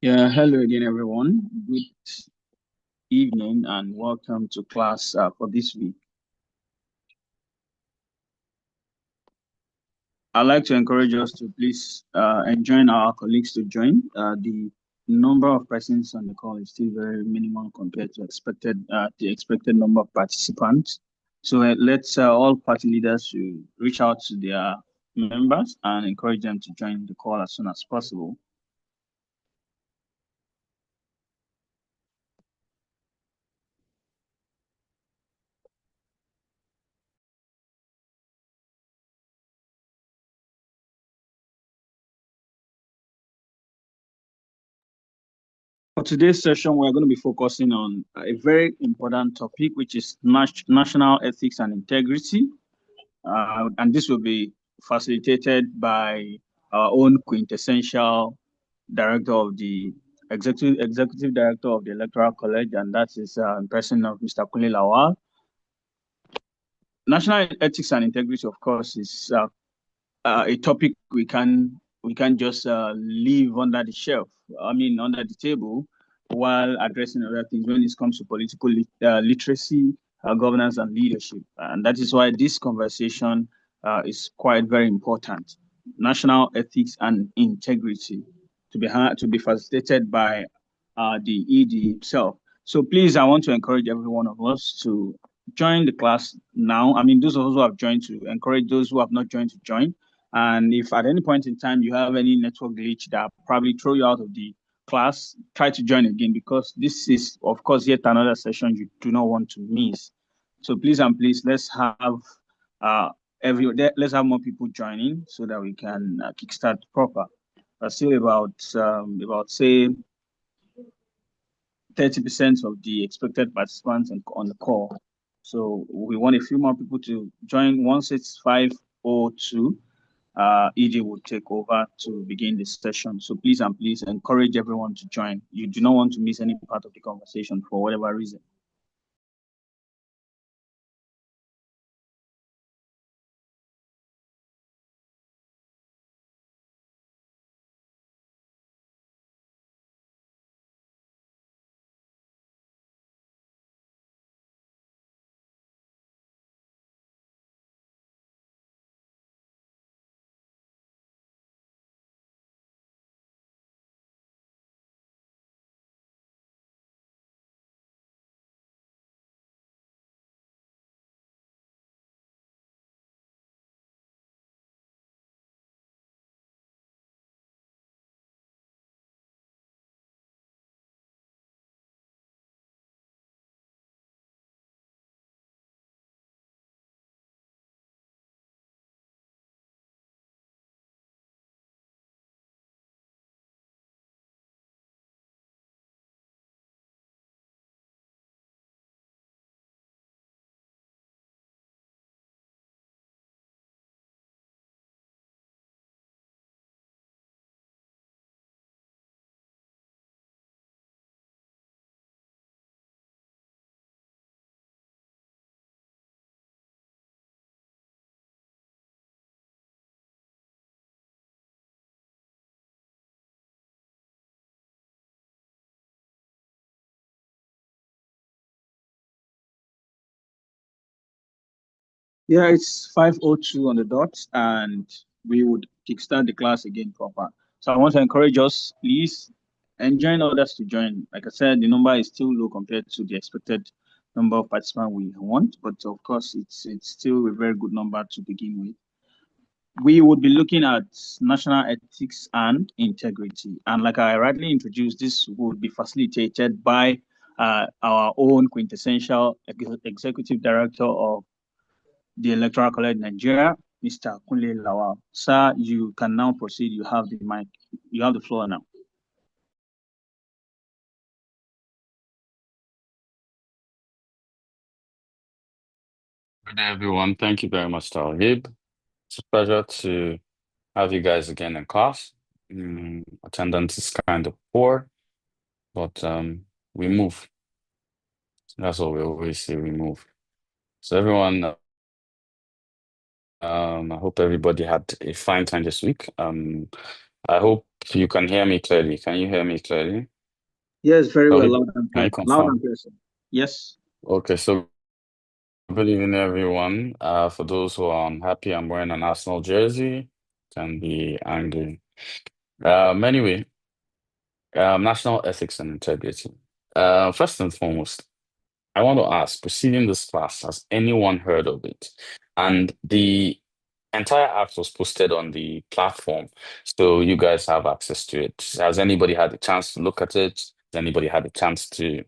Yeah, hello again, everyone. Good evening and welcome to class for this week. I'd like to encourage us to please enjoin our colleagues to join. The number of persons on the call is still very minimal compared to the expected number of participants. So let's all party leaders to reach out to their members and encourage them to join the call as soon as possible. For today's session, we're going to be focusing on a very important topic, which is national ethics and integrity. And this will be facilitated by our own quintessential director of the executive director of the Electoral College, and that is in person of Mr. Kunle Lawal. National ethics and integrity, of course, is a topic we can just leave under the shelf. I mean, under the table, while addressing other things when it comes to political literacy, governance, and leadership. And that is why this conversation is quite very important. National ethics and integrity to be facilitated by the ED himself. So please, I want to encourage every one of us to join the class now. I mean, those of us who have joined, to encourage those who have not joined to join. And if at any point in time you have any network glitch that probably throw you out of the class, try to join again, because this is, of course, yet another session you do not want to miss. So please and please, let's have uh, let's have more people joining so that we can kickstart proper. Still about say 30% of the expected participants on the call. So we want a few more people to join. Once it's 5:02, EJ will take over to begin the session. So please and please encourage everyone to join. You do not want to miss any part of the conversation for whatever reason. Yeah, it's 5:02 on the dot, and we would kickstart the class again proper. So I want to encourage us, please, and join others to join. Like I said, the number is still low compared to the expected number of participants we want, but of course, it's still a very good number to begin with. We would be looking at national ethics and integrity. And like I rightly introduced, this would be facilitated by our own quintessential executive director of the Electoral College Nigeria, Mr. Kunle Lawal. Sir, you can now proceed. You have the mic. You have the floor now. Good day, everyone. Thank you very much, Talib. It's a pleasure to have you guys again in class. Attendance is kind of poor, but we move. That's what we always say, we move. So everyone, I hope everybody had a fine time this week. I hope you can hear me clearly. Can you hear me clearly? Yes, very well, Tawhid, loud and can clear. you Loud confirm? and clear, sir. Yes. Okay, so good evening, everyone. For those who are unhappy, I'm wearing an Arsenal jersey. Can be angry. Anyway, national ethics and integrity. First and foremost, I want to ask, preceding this class, has anyone heard of it? And the entire act was posted on the platform, so you guys have access to it. Has anybody had a chance to look at it? Has anybody had a chance to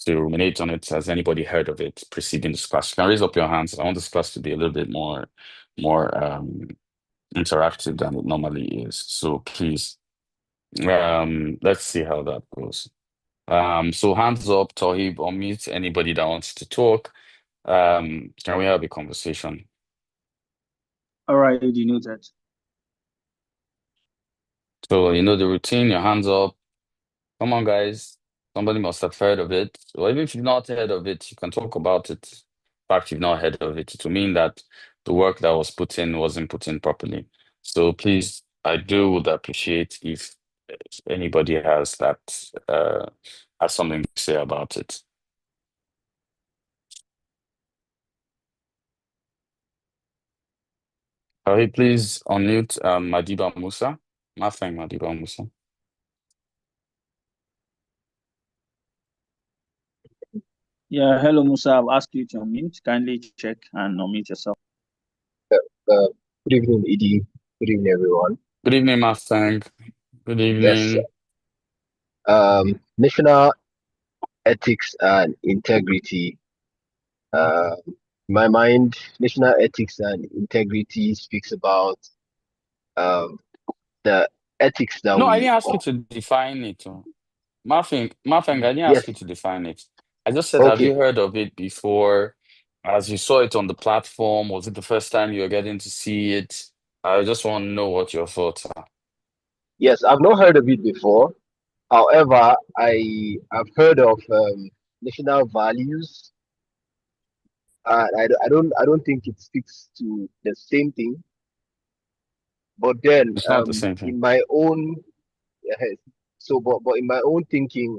ruminate on it? Has anybody heard of it preceding this class? You can raise up your hands. I want this class to be a little bit more interactive than it normally is. So please, let's see how that goes. So hands up, Tohib, unmute anybody that wants to talk. Can we have a conversation? All right, you know that. So you know the routine, your hands up. Come on, guys. Somebody must have heard of it. Or even if you've not heard of it, you can talk about it. In fact, you've not heard of it. It will mean that the work that was put in wasn't put in properly. So please, I do would appreciate if anybody has something to say about it. Hey, please unmute Madiba Musa. Nothing, Madiba Musa. Yeah, hello, Musa. I've asked you to unmute. Kindly check and unmute yourself. Uh, Good evening, Edie. Good evening, everyone. Good evening, Mustang. Good Yes, evening. national ethics and integrity. Uh, in my mind, national ethics and integrity speaks about um, the ethics that No, I we. didn't ask you to define it. Oh. Mafeng, I didn't ask Yes, you to define it. I just said, have okay. you heard of it before? As you saw it on the platform, was it the first time you were getting to see it? I just want to know what your thoughts are. Yes, I've not heard of it before. However, have heard of national values. I don't think it speaks to the same thing. But then, It's not the same in thing. my own yes, but in my own thinking,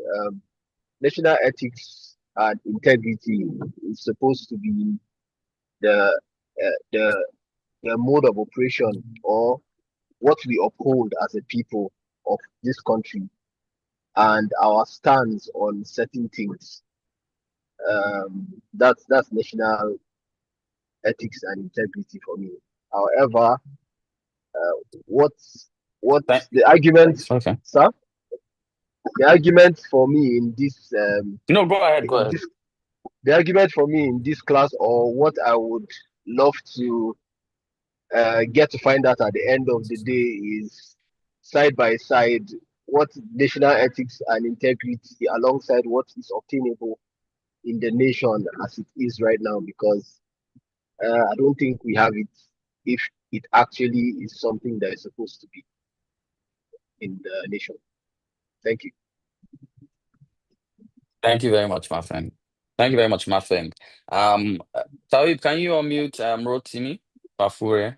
national ethics and integrity is supposed to be the uh, the the mode of operation or what we uphold as a people of this country and our stance on certain things. That's national ethics and integrity for me. However, what's Thank, what's the argument, okay. sir? The argument for me in this No, go ahead, go in ahead. this the argument for me in this class, or what I would love to get to find out at the end of the day, is side by side what national ethics and integrity alongside what is obtainable in the nation as it is right now, because I don't think we have it if it actually is something that is supposed to be in the nation. Thank you. Thank you very much, my friend. Thank you very much, my friend. Tawib, can you unmute Rotimi Pafure?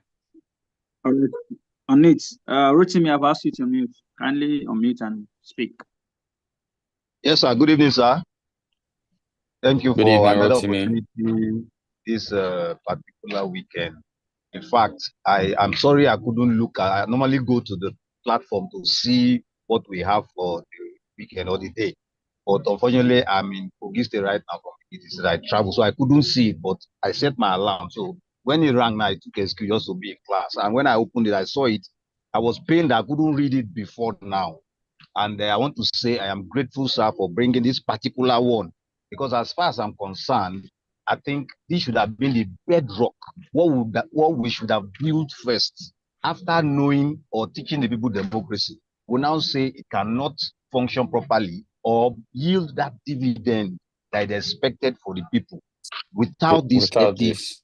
All right. Unmute. Rotimi, I've asked you to unmute. Kindly unmute and speak. Yes, sir. Good evening, sir. Thank you Good for evening, another Rotimi. opportunity this particular weekend. In fact, I am sorry I couldn't look. I normally go to the platform to see what we have for the weekend or the day. But unfortunately, I'm in Kogi State right now. It is I travel, so I couldn't see it. But I set my alarm. So when it rang, now I took excuse just to be in class. And when I opened it, I saw it. I was pained I couldn't read it before now. And I want to say I am grateful, sir, for bringing this particular one. Because as far as I'm concerned, I think this should have been the bedrock. What we should have built first, after knowing or teaching the people democracy. We now say it cannot function properly or yield that dividend that is expected for the people. Without this Without ethics, this.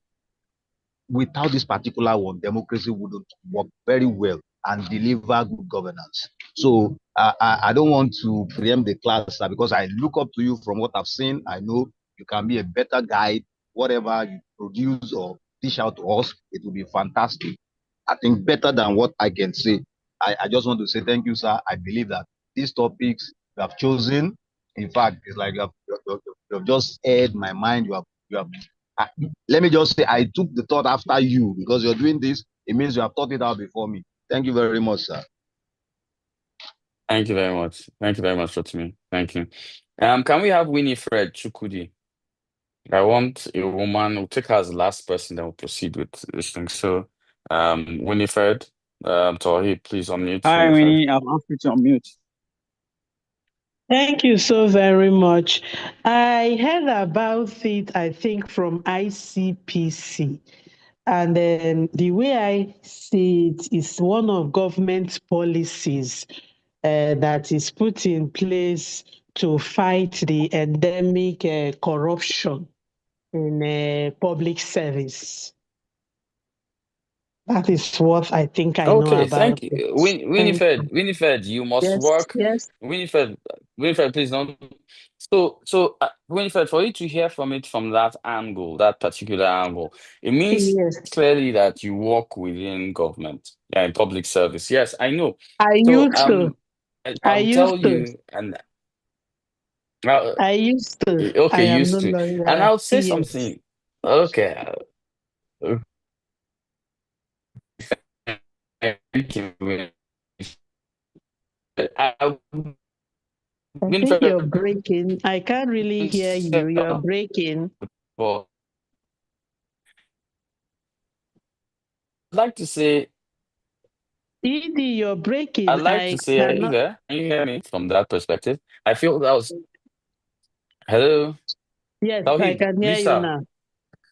without this particular one, democracy wouldn't work very well and deliver good governance. So I don't want to preempt the class, sir, because I look up to you from what I've seen. I know you can be a better guide. Whatever you produce or dish out to us, it will be fantastic. I think better than what I can say. I just want to say thank you, sir. I believe that these topics you have chosen, in fact, it's like you have just aired my mind. You have. I, let me just say, I took the thought after you because you're doing this. It means you have thought it out before me. Thank you very much, sir. Thank you very much. Thank you very much, Rotimi. Thank you. Can we have Winifred Chukudi? I want a woman. We'll take her as the last person, then we'll proceed with this thing. So, Winifred, Tawheed, please unmute Hi, Winifred. Winnie. I've asked you to unmute. Thank you so very much. I heard about it, I think, from ICPC. And the way I see it is one of government policies that is put in place to fight the endemic corruption in public service. That is what I think I know Okay, about thank you. it. Winifred, you must Yes, work. yes, Winifred, please don't. So, Winifred, for you to hear from it from that angle, that particular angle, it means yes. clearly that you work within government, yeah, in public service. Yes, I know. I So, used to. I I'll tell used to. you, and uh, I used to. I okay, am no used to, and longer. I'll say Yes. something. Okay, thank you, Winifred. I, I think Winifred, you're breaking. I can't really hear you. You're breaking. I'd like to say, Edie, you're breaking. I'd like I to say, are you cannot. there? Can you hear me from that perspective? I feel that was, hello, Yes, I Tawheed, can hear you Lisa. now.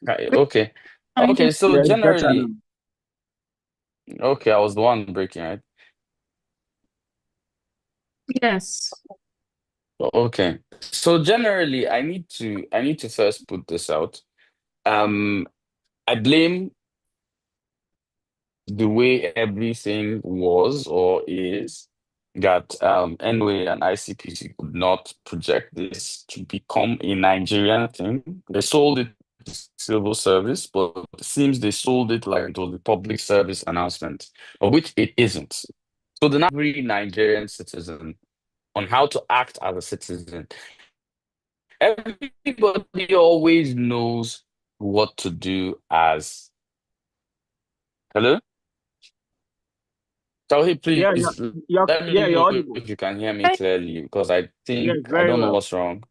Okay. Okay, so Yeah, it's better now. generally, okay, I was the one breaking, right? Yes. Okay. So generally, I need to first put this out. I blame the way everything was or is that NOA and ICPC could not project this to become a Nigerian thing. They sold it to civil service, but it seems they sold it like it was a public service announcement, of which it isn't. So the every Nigerian citizen on how to act as a citizen. Everybody always knows what to do as. Hello? Tawheed, Yeah, please let me you're know audible. if you can hear me clearly because I Yes, think I very don't know well. what's wrong.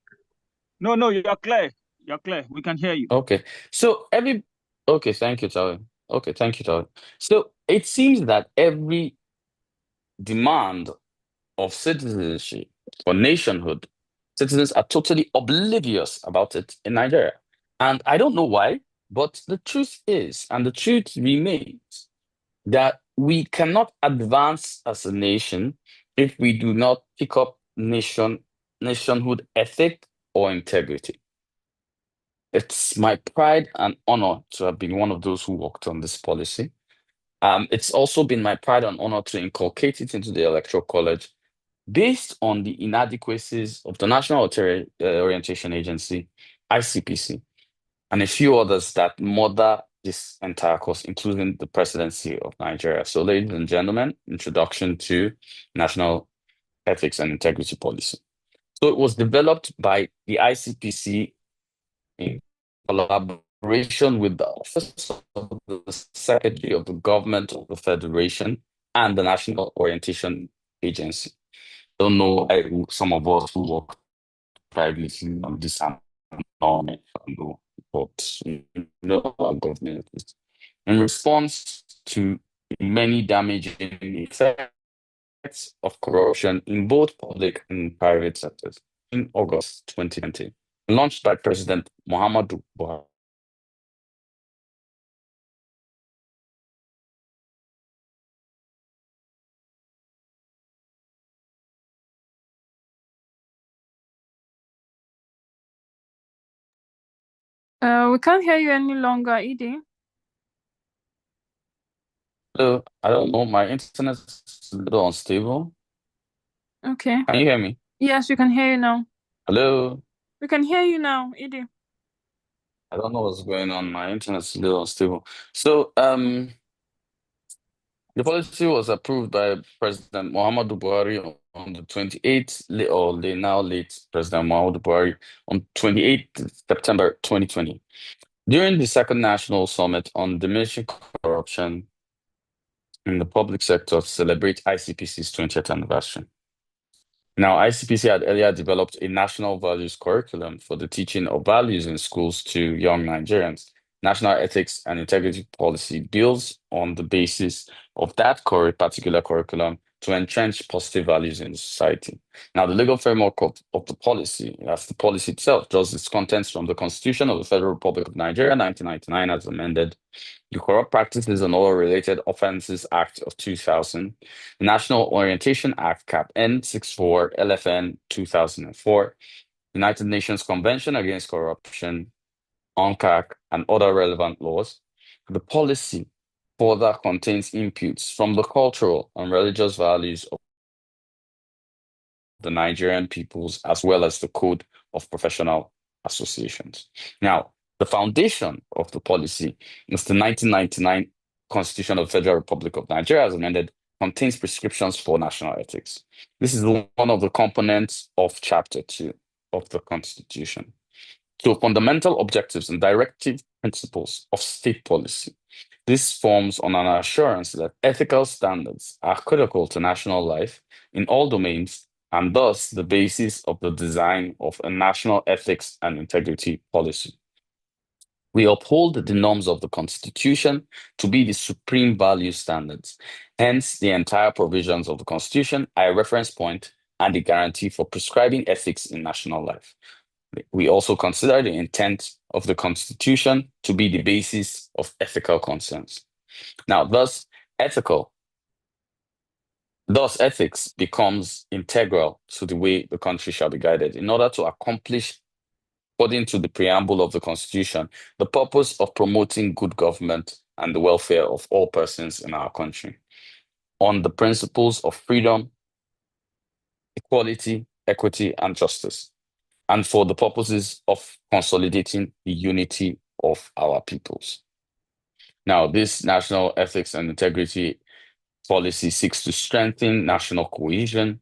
No, you're clear. You're clear. We can hear you. Okay. So okay, thank you, Tawheed. Okay, thank you, Tawheed. So it seems that every demand of citizenship or nationhood, citizens are totally oblivious about it in Nigeria. And I don't know why, but the truth is, and the truth remains, that we cannot advance as a nation if we do not pick up nationhood ethic or integrity. It's my pride and honor to have been one of those who worked on this policy. It's also been my pride and honor to inculcate it into the Electoral College based on the inadequacies of the National Orientation Agency, ICPC, and a few others that mother this entire course, including the presidency of Nigeria. So, ladies and gentlemen, introduction to National Ethics and Integrity Policy. So, it was developed by the ICPC in collaboration with the Office of the Secretary of the Government of the Federation and the National Orientation Agency. I don't know some of us who work privately on this are not, but our government is. In response to many damaging effects of corruption in both public and private sectors, in August 2020, launched by President Muhammadu Buhari. We can't hear you any longer, Edie. So I don't know, my internet is a little unstable. Okay. Can you hear me? Yes, we can hear you now. Hello? We can hear you now, Edie. I don't know what's going on. My internet's a little unstable. So The policy was approved by President Muhammadu Buhari on the 28th, or the now late President Muhammadu Buhari, on 28th September 2020. During the second National Summit on Diminishing Corruption in the Public Sector to celebrate ICPC's 20th anniversary. Now, ICPC had earlier developed a national values curriculum for the teaching of values in schools to young Nigerians. National ethics and integrity policy builds on the basis of that particular curriculum to entrench positive values in society. Now, the legal framework of the policy, that's the policy itself, draws its contents from the Constitution of the Federal Republic of Nigeria, 1999, as amended, the Corrupt Practices and Other Related Offences Act of 2000, the National Orientation Act, Cap N 64 LFN 2004, United Nations Convention Against Corruption, UNCAC, and other relevant laws. The policy further contains inputs from the cultural and religious values of the Nigerian peoples, as well as the Code of Professional Associations. Now, the foundation of the policy is the 1999 Constitution of the Federal Republic of Nigeria, as amended, contains prescriptions for national ethics. This is one of the components of Chapter 2 of the Constitution. So, fundamental objectives and directive principles of state policy. This forms on an assurance that ethical standards are critical to national life in all domains, and thus the basis of the design of a national ethics and integrity policy. We uphold the norms of the Constitution to be the supreme value standards. Hence, the entire provisions of the Constitution are a reference point and a guarantee for prescribing ethics in national life. We also consider the intent of the Constitution to be the basis of ethical concerns. Now, thus, ethics becomes integral to the way the country shall be guided in order to accomplish, according to the preamble of the Constitution, the purpose of promoting good government and the welfare of all persons in our country, on the principles of freedom, equality, equity, and justice, and for the purposes of consolidating the unity of our peoples. Now, this national ethics and integrity policy seeks to strengthen national cohesion,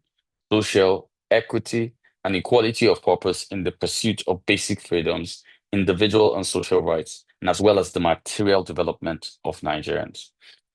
social equity, and equality of purpose in the pursuit of basic freedoms, individual and social rights, and as well as the material development of Nigerians.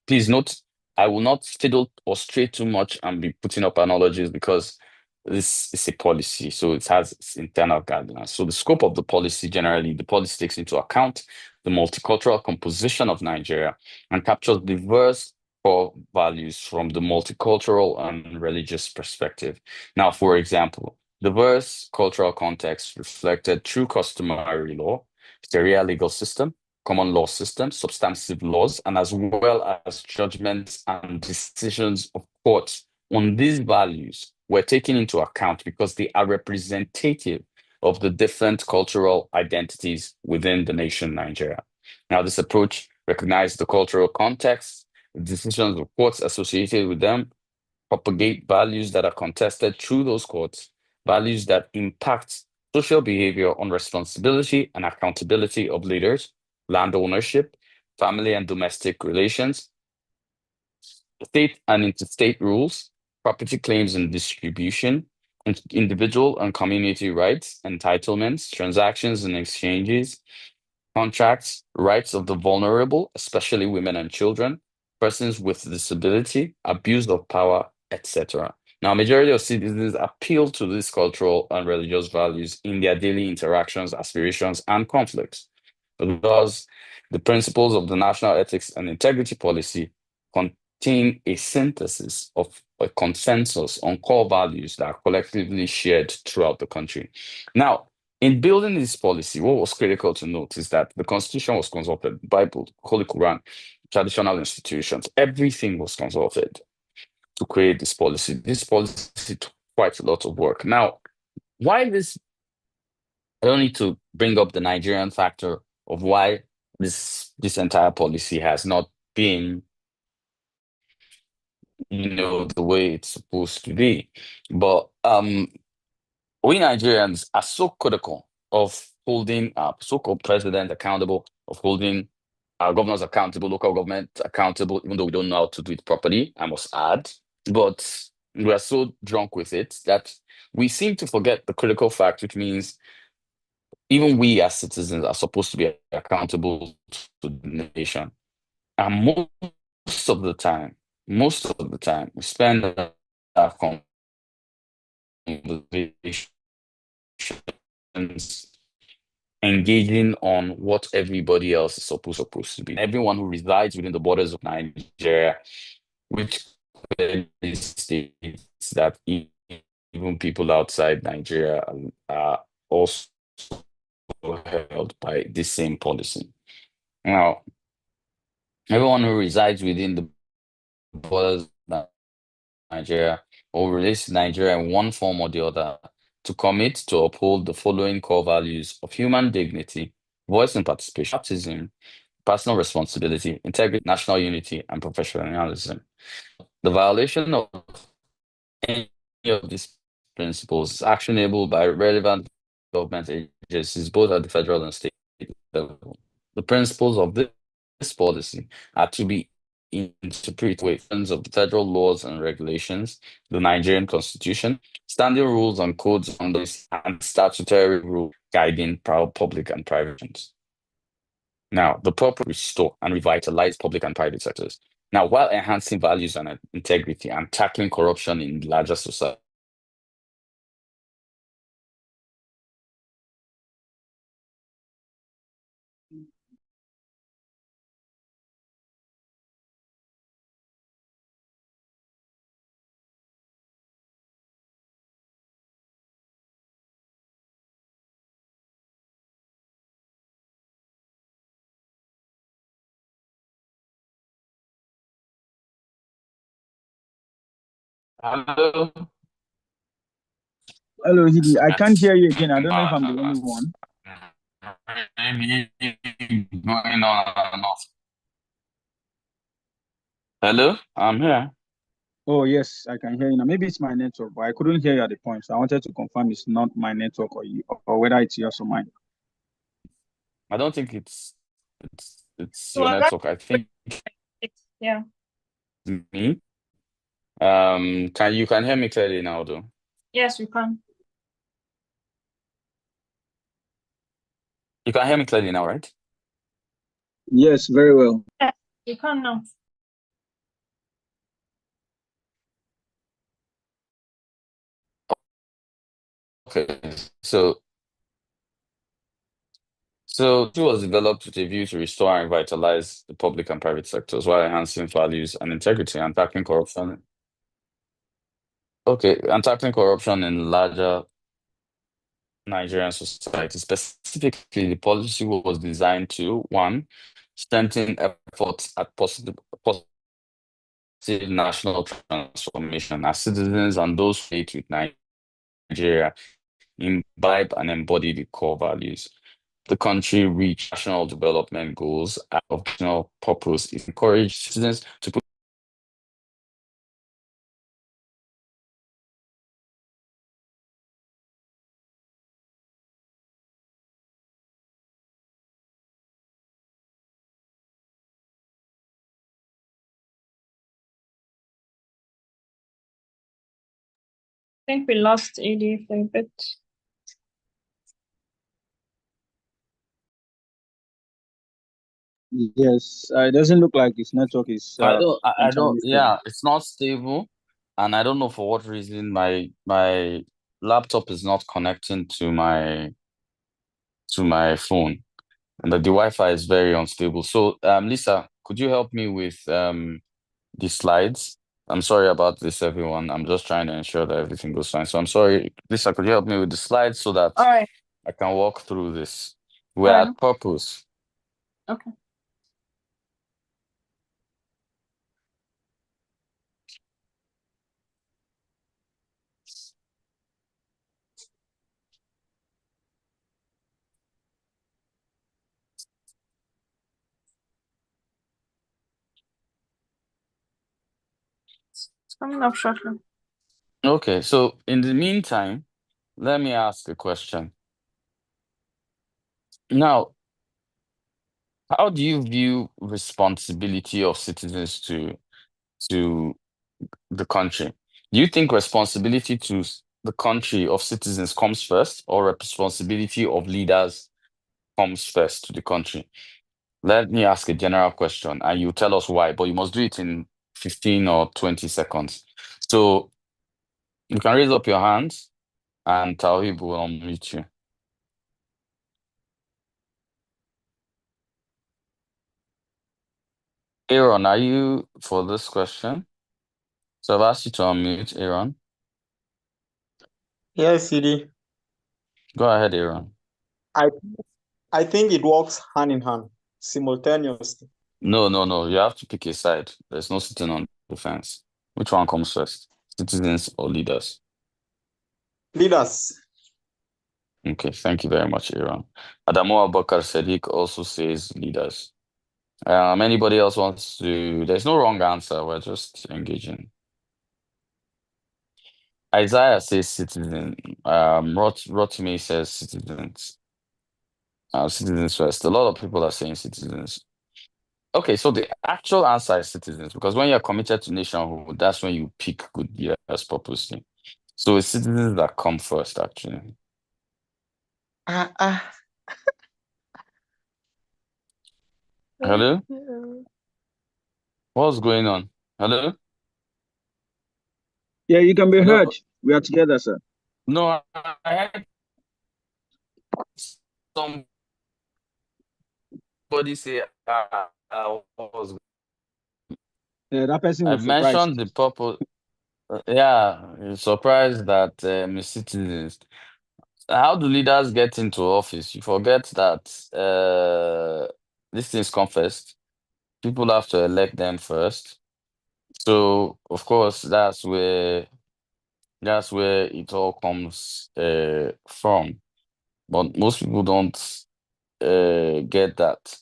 Please note, I will not fiddle or stray too much and be putting up analogies because this is a policy, so it has its internal guidelines. So the scope of the policy, generally, the policy takes into account the multicultural composition of Nigeria and captures diverse core values from the multicultural and religious perspective. Now, for example, diverse cultural context reflected through customary law, Sharia legal system, common law system, substantive laws, and as well as judgments and decisions of courts on these values were taken into account because they are representative of the different cultural identities within the nation Nigeria. Now, this approach recognizes the cultural context, the decisions of courts associated with them, propagate values that are contested through those courts, values that impact social behavior on responsibility and accountability of leaders, land ownership, family and domestic relations, state and interstate rules, property claims and distribution, individual and community rights, entitlements, transactions and exchanges, contracts, rights of the vulnerable, especially women and children, persons with disability, abuse of power, etc. Now, majority of citizens appeal to these cultural and religious values in their daily interactions, aspirations, and conflicts. Thus, the principles of the National Ethics and Integrity Policy contain a synthesis of a consensus on core values that are collectively shared throughout the country. Now, in building this policy, what was critical to note is that the Constitution was consulted, Bible, Holy Quran, traditional institutions, everything was consulted to create this policy. This policy took quite a lot of work. Now, why this? I don't need to bring up the Nigerian factor of why this entire policy has not been, the way it's supposed to be. But we Nigerians are so critical of holding our so-called president accountable, of holding our governors accountable, local government accountable, even though we don't know how to do it properly, I must add. But we are so drunk with it that we seem to forget the critical fact, which means even we as citizens are supposed to be accountable to the nation. And most of the time, we spend our conversations engaging on what everybody else is supposed to be. Everyone who resides within the borders of Nigeria, which clearly states that even people outside Nigeria are also held by this same policy. Now, everyone who resides within the borders of Nigeria or relates to Nigeria in one form or the other to commit to uphold the following core values of human dignity, voice and participation, baptism, personal responsibility, integrity, national unity, and professionalism. The violation of any of these principles is actionable by relevant government agencies, both at the federal and state level. The principles of this policy are to be interpreted with terms of the federal laws and regulations, the Nigerian Constitution, standing rules and codes on this, and statutory rule guiding public and private funds. Now, the proper restore and revitalize public and private sectors. Now, while enhancing values and integrity and tackling corruption in larger society. Hello. Hello, Hidi. I can't hear you again. I don't know if I'm the only one. Going on and off. Hello, I'm here. Oh, yes, I can hear you now. Maybe it's my network, but I couldn't hear you at the point. So I wanted to confirm it's not my network or whether it's yours or mine. I don't think it's your network. I think Yeah. it's me. Can you hear me clearly now, though? Yes, we can. You can hear me clearly now, right? Yes, very well. Yes, you can now. Okay. So it was developed with a view to restore and revitalize the public and private sectors while enhancing values and integrity and tackling corruption. Okay, and tackling corruption in larger Nigerian society. Specifically, the policy was designed to, one, strengthen efforts at positive national transformation as citizens and those who relate with Nigeria imbibe and embody the core values. The country reach national development goals of national purpose is encourage citizens to put I think we lost AD for a bit. Yes, it doesn't look like his network is I don't entirely stable. yeah, it's not stable, and I don't know for what reason my laptop is not connecting to my phone, and the Wi-Fi is very unstable. So Lisa, could you help me with the slides? I'm sorry about this, everyone. I'm just trying to ensure that everything goes fine. So I'm sorry, Lisa, could you help me with the slides so that All right. I can walk through this? We're All right. at purpose. Okay. It's coming up shortly. Okay, so in the meantime, let me ask a question. Now, How do you view responsibility of citizens to the country? Do you think responsibility to the country of citizens comes first, or responsibility of leaders comes first to the country? Let me ask a general question, and you tell us why, but you must do it in 15 or 20 seconds. So you can raise up your hands, and Tawhib will unmute you. Aaron, are you for this question? So I've asked you to unmute, Aaron. Yes, CD. Go ahead, Aaron. I I think it works hand in hand, simultaneously. No. You have to pick a side. There's no sitting on the fence. Which one comes first? Citizens or leaders? Leaders. Okay, thank you very much, Aaron. Adamu Abakar Sadiq also says leaders. Anybody else wants to? There's no wrong answer. We're just engaging. Isaiah says citizen. Rotimi says citizens. Citizens first. A lot of people are saying citizens. Okay, so the actual answer is citizens, because when you're committed to nationhood, that's when you pick good leaders purposely. So it's citizens that come first, actually. Hello? What's going on? Hello? Yeah, you can be Hello? heard. We are together, sir. No, I heard somebody say, what was Yeah, that person I was surprised. mentioned the purpose. Yeah, surprised that citizens. How do leaders get into office? You forget that these things come first. People have to elect them first. So of course that's where it all comes from. But most people don't get that.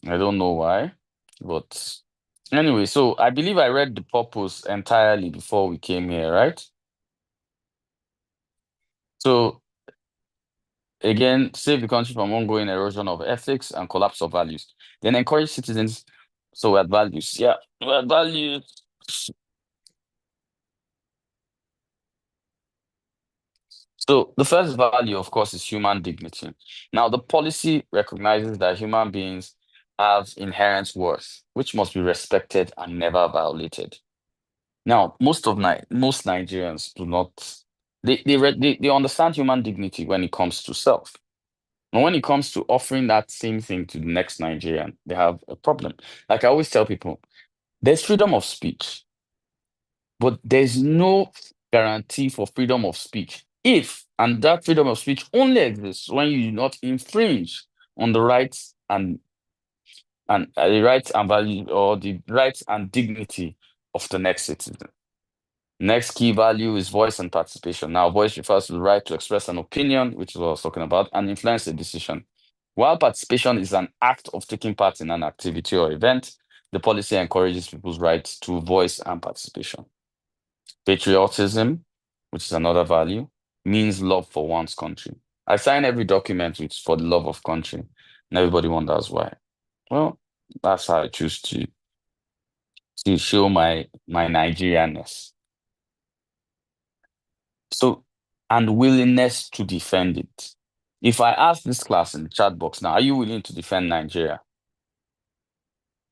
I don't know why. But anyway, so I believe I read the purpose entirely before we came here, right? So again, save the country from ongoing erosion of ethics and collapse of values. Then encourage citizens. So we had values. Yeah, we had values. So the first value, of course, is human dignity. Now, the policy recognizes that human beings have inherent worth, which must be respected and never violated. Now, most Nigerians do not. They understand human dignity when it comes to self. And when it comes to offering that same thing to the next Nigerian, they have a problem. Like I always tell people, there's freedom of speech, but there's no guarantee for freedom of speech and that freedom of speech only exists when you do not infringe on the rights and the rights and value, or the rights and dignity of the next citizen. Next key value is voice and participation. Now, voice refers to the right to express an opinion, which is what I was talking about, and influence a decision. While participation is an act of taking part in an activity or event, the policy encourages people's rights to voice and participation. Patriotism, which is another value, means love for one's country. I sign every document which for the love of country, and everybody wonders why. Well, that's how I choose to show my Nigerianness. So, and willingness to defend it. If I ask this class in the chat box now, are you willing to defend Nigeria?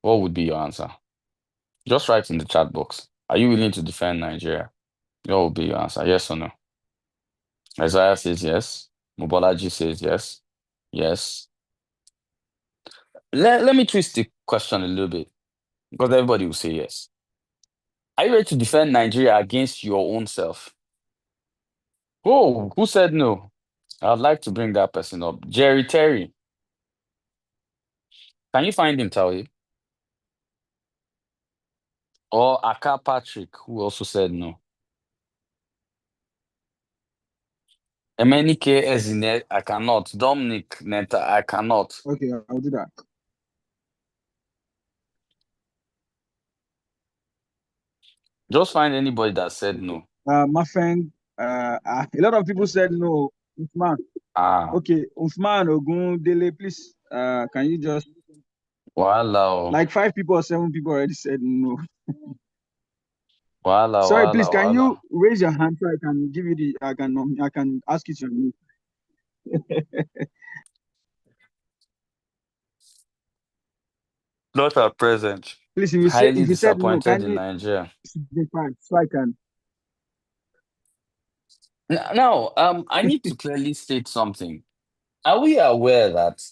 What would be your answer? Just write in the chat box. Are you willing to defend Nigeria? What would be your answer? Yes or no? Isaiah says yes. Mobolaji says yes. Yes. Let me twist the question a little bit, because everybody will say yes. Are you ready to defend Nigeria against your own self? Oh, who said no? I'd like to bring that person up. Jerry Terry. Can you find him, Tawi? Or Aka Patrick, who also said no. Emenike Ezine, I cannot. Dominic Neta, I cannot. Okay, I'll do that. Just find anybody that said no. My friend, a lot of people said no. Uthman. Ah, Okay, Uthman Ogundele, please. Can you just Wahala. Like 5 people or 7 people already said no. Wahala, Sorry, wahala, please, can wahala. you raise your hand so I can give you the I can ask you to unmute. Not at present. Please, Highly if you said no, disappointed can in you Nigeria. signify so I can? Now, I need to clearly state something. Are we aware that?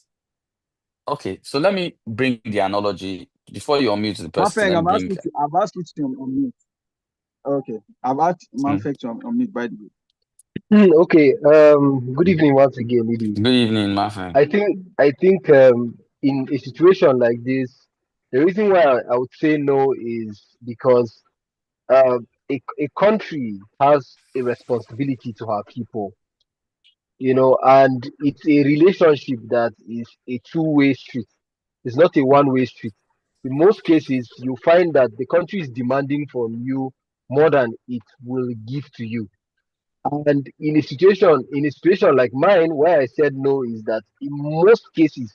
Okay, so let me bring the analogy before you unmute the person. Mafeng, Let me bring. I've asked you to unmute. Okay, I've asked Hmm. Mafeng to unmute, by the way. Okay. Good evening once again, ladies. Good evening, my friend. I think in a situation like this, the reason why I would say no is because uh, a country has a responsibility to her people, and it's a relationship that is a two-way street. It's not a one-way street. In most cases, you find that the country is demanding from you more than it will give to you. And in a situation like mine, where I said no, is that in most cases,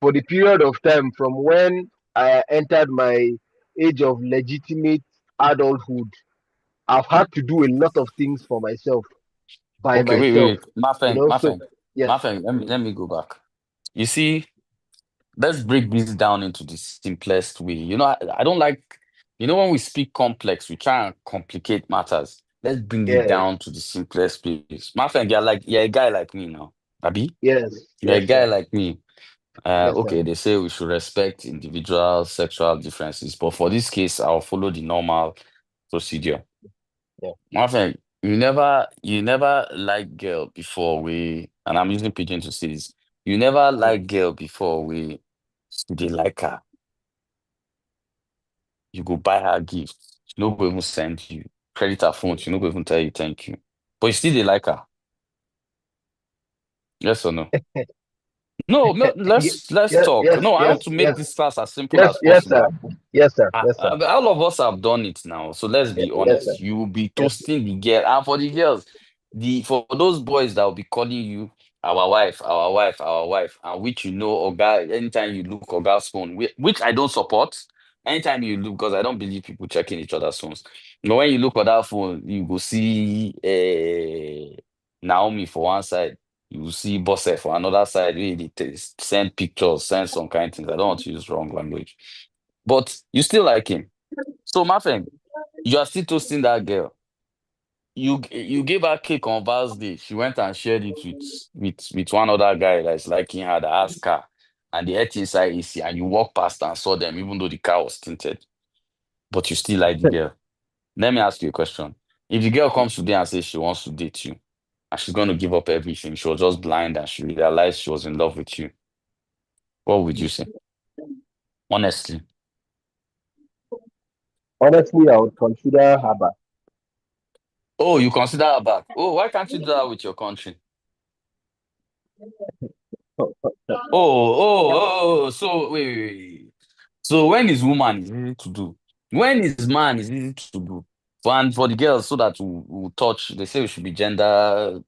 for the period of time from when I entered my age of legitimate adulthood, I've had to do a lot of things for myself by Okay, myself. wait. My So friend, yes, my friend. Let me go back. You see, let's break this down into the simplest way. I don't like. When we speak complex, we try and complicate matters. Let's bring it yes, down to the simplest place. My friend, you're a guy like me now, Abi. yes, You're a yes, sir, guy like me. yes, sir. Okay, they say we should respect individual sexual differences, but for this case, I'll follow the normal procedure. Yeah. My friend, you never like girl before and I'm using pigeon to say this. You never like girl before they like her. You go buy her gift. She no go even send you credit her phone. She no go even tell you thank you. But you still they like her. Yes or no? No, no. Let's Yes, talk. yes, No, I yes, want to make yes, this class as simple yes, as yes, sir, possible. yes, sir, yes, sir, All of us have done it now, so let's be yes, sir, honest. You will be yes, toasting the girl, and for the girls, for those boys that will be calling you our wife, our wife, our wife, and which Oga, anytime you look Oga's phone, which I don't support. Anytime you look, because I don't believe people checking each other's phones. But when you look at that phone, you go see Naomi for one side, you will see Bosse for another side. Really, send pictures, send some kind of things. I don't want to use wrong language, but you still like him. So, my friend, you are still toasting that girl. You gave her cake on Val's Day. She went and shared it with one other guy that's liking her, that asked her, and they ate inside AC, and you walked past and saw them, even though the car was tinted. But you still like the girl. Let me ask you a question. If the girl comes today and says she wants to date you, and she's going to give up everything, she was just blind and she realized she was in love with you, what would you say? Honestly. honestly, I would consider her back. Oh, you consider her back. Oh, why can't you do that with your country? So wait. So when is woman is easy to do? When is man is easy to do? For the girls, so that we touch, they say we should be gender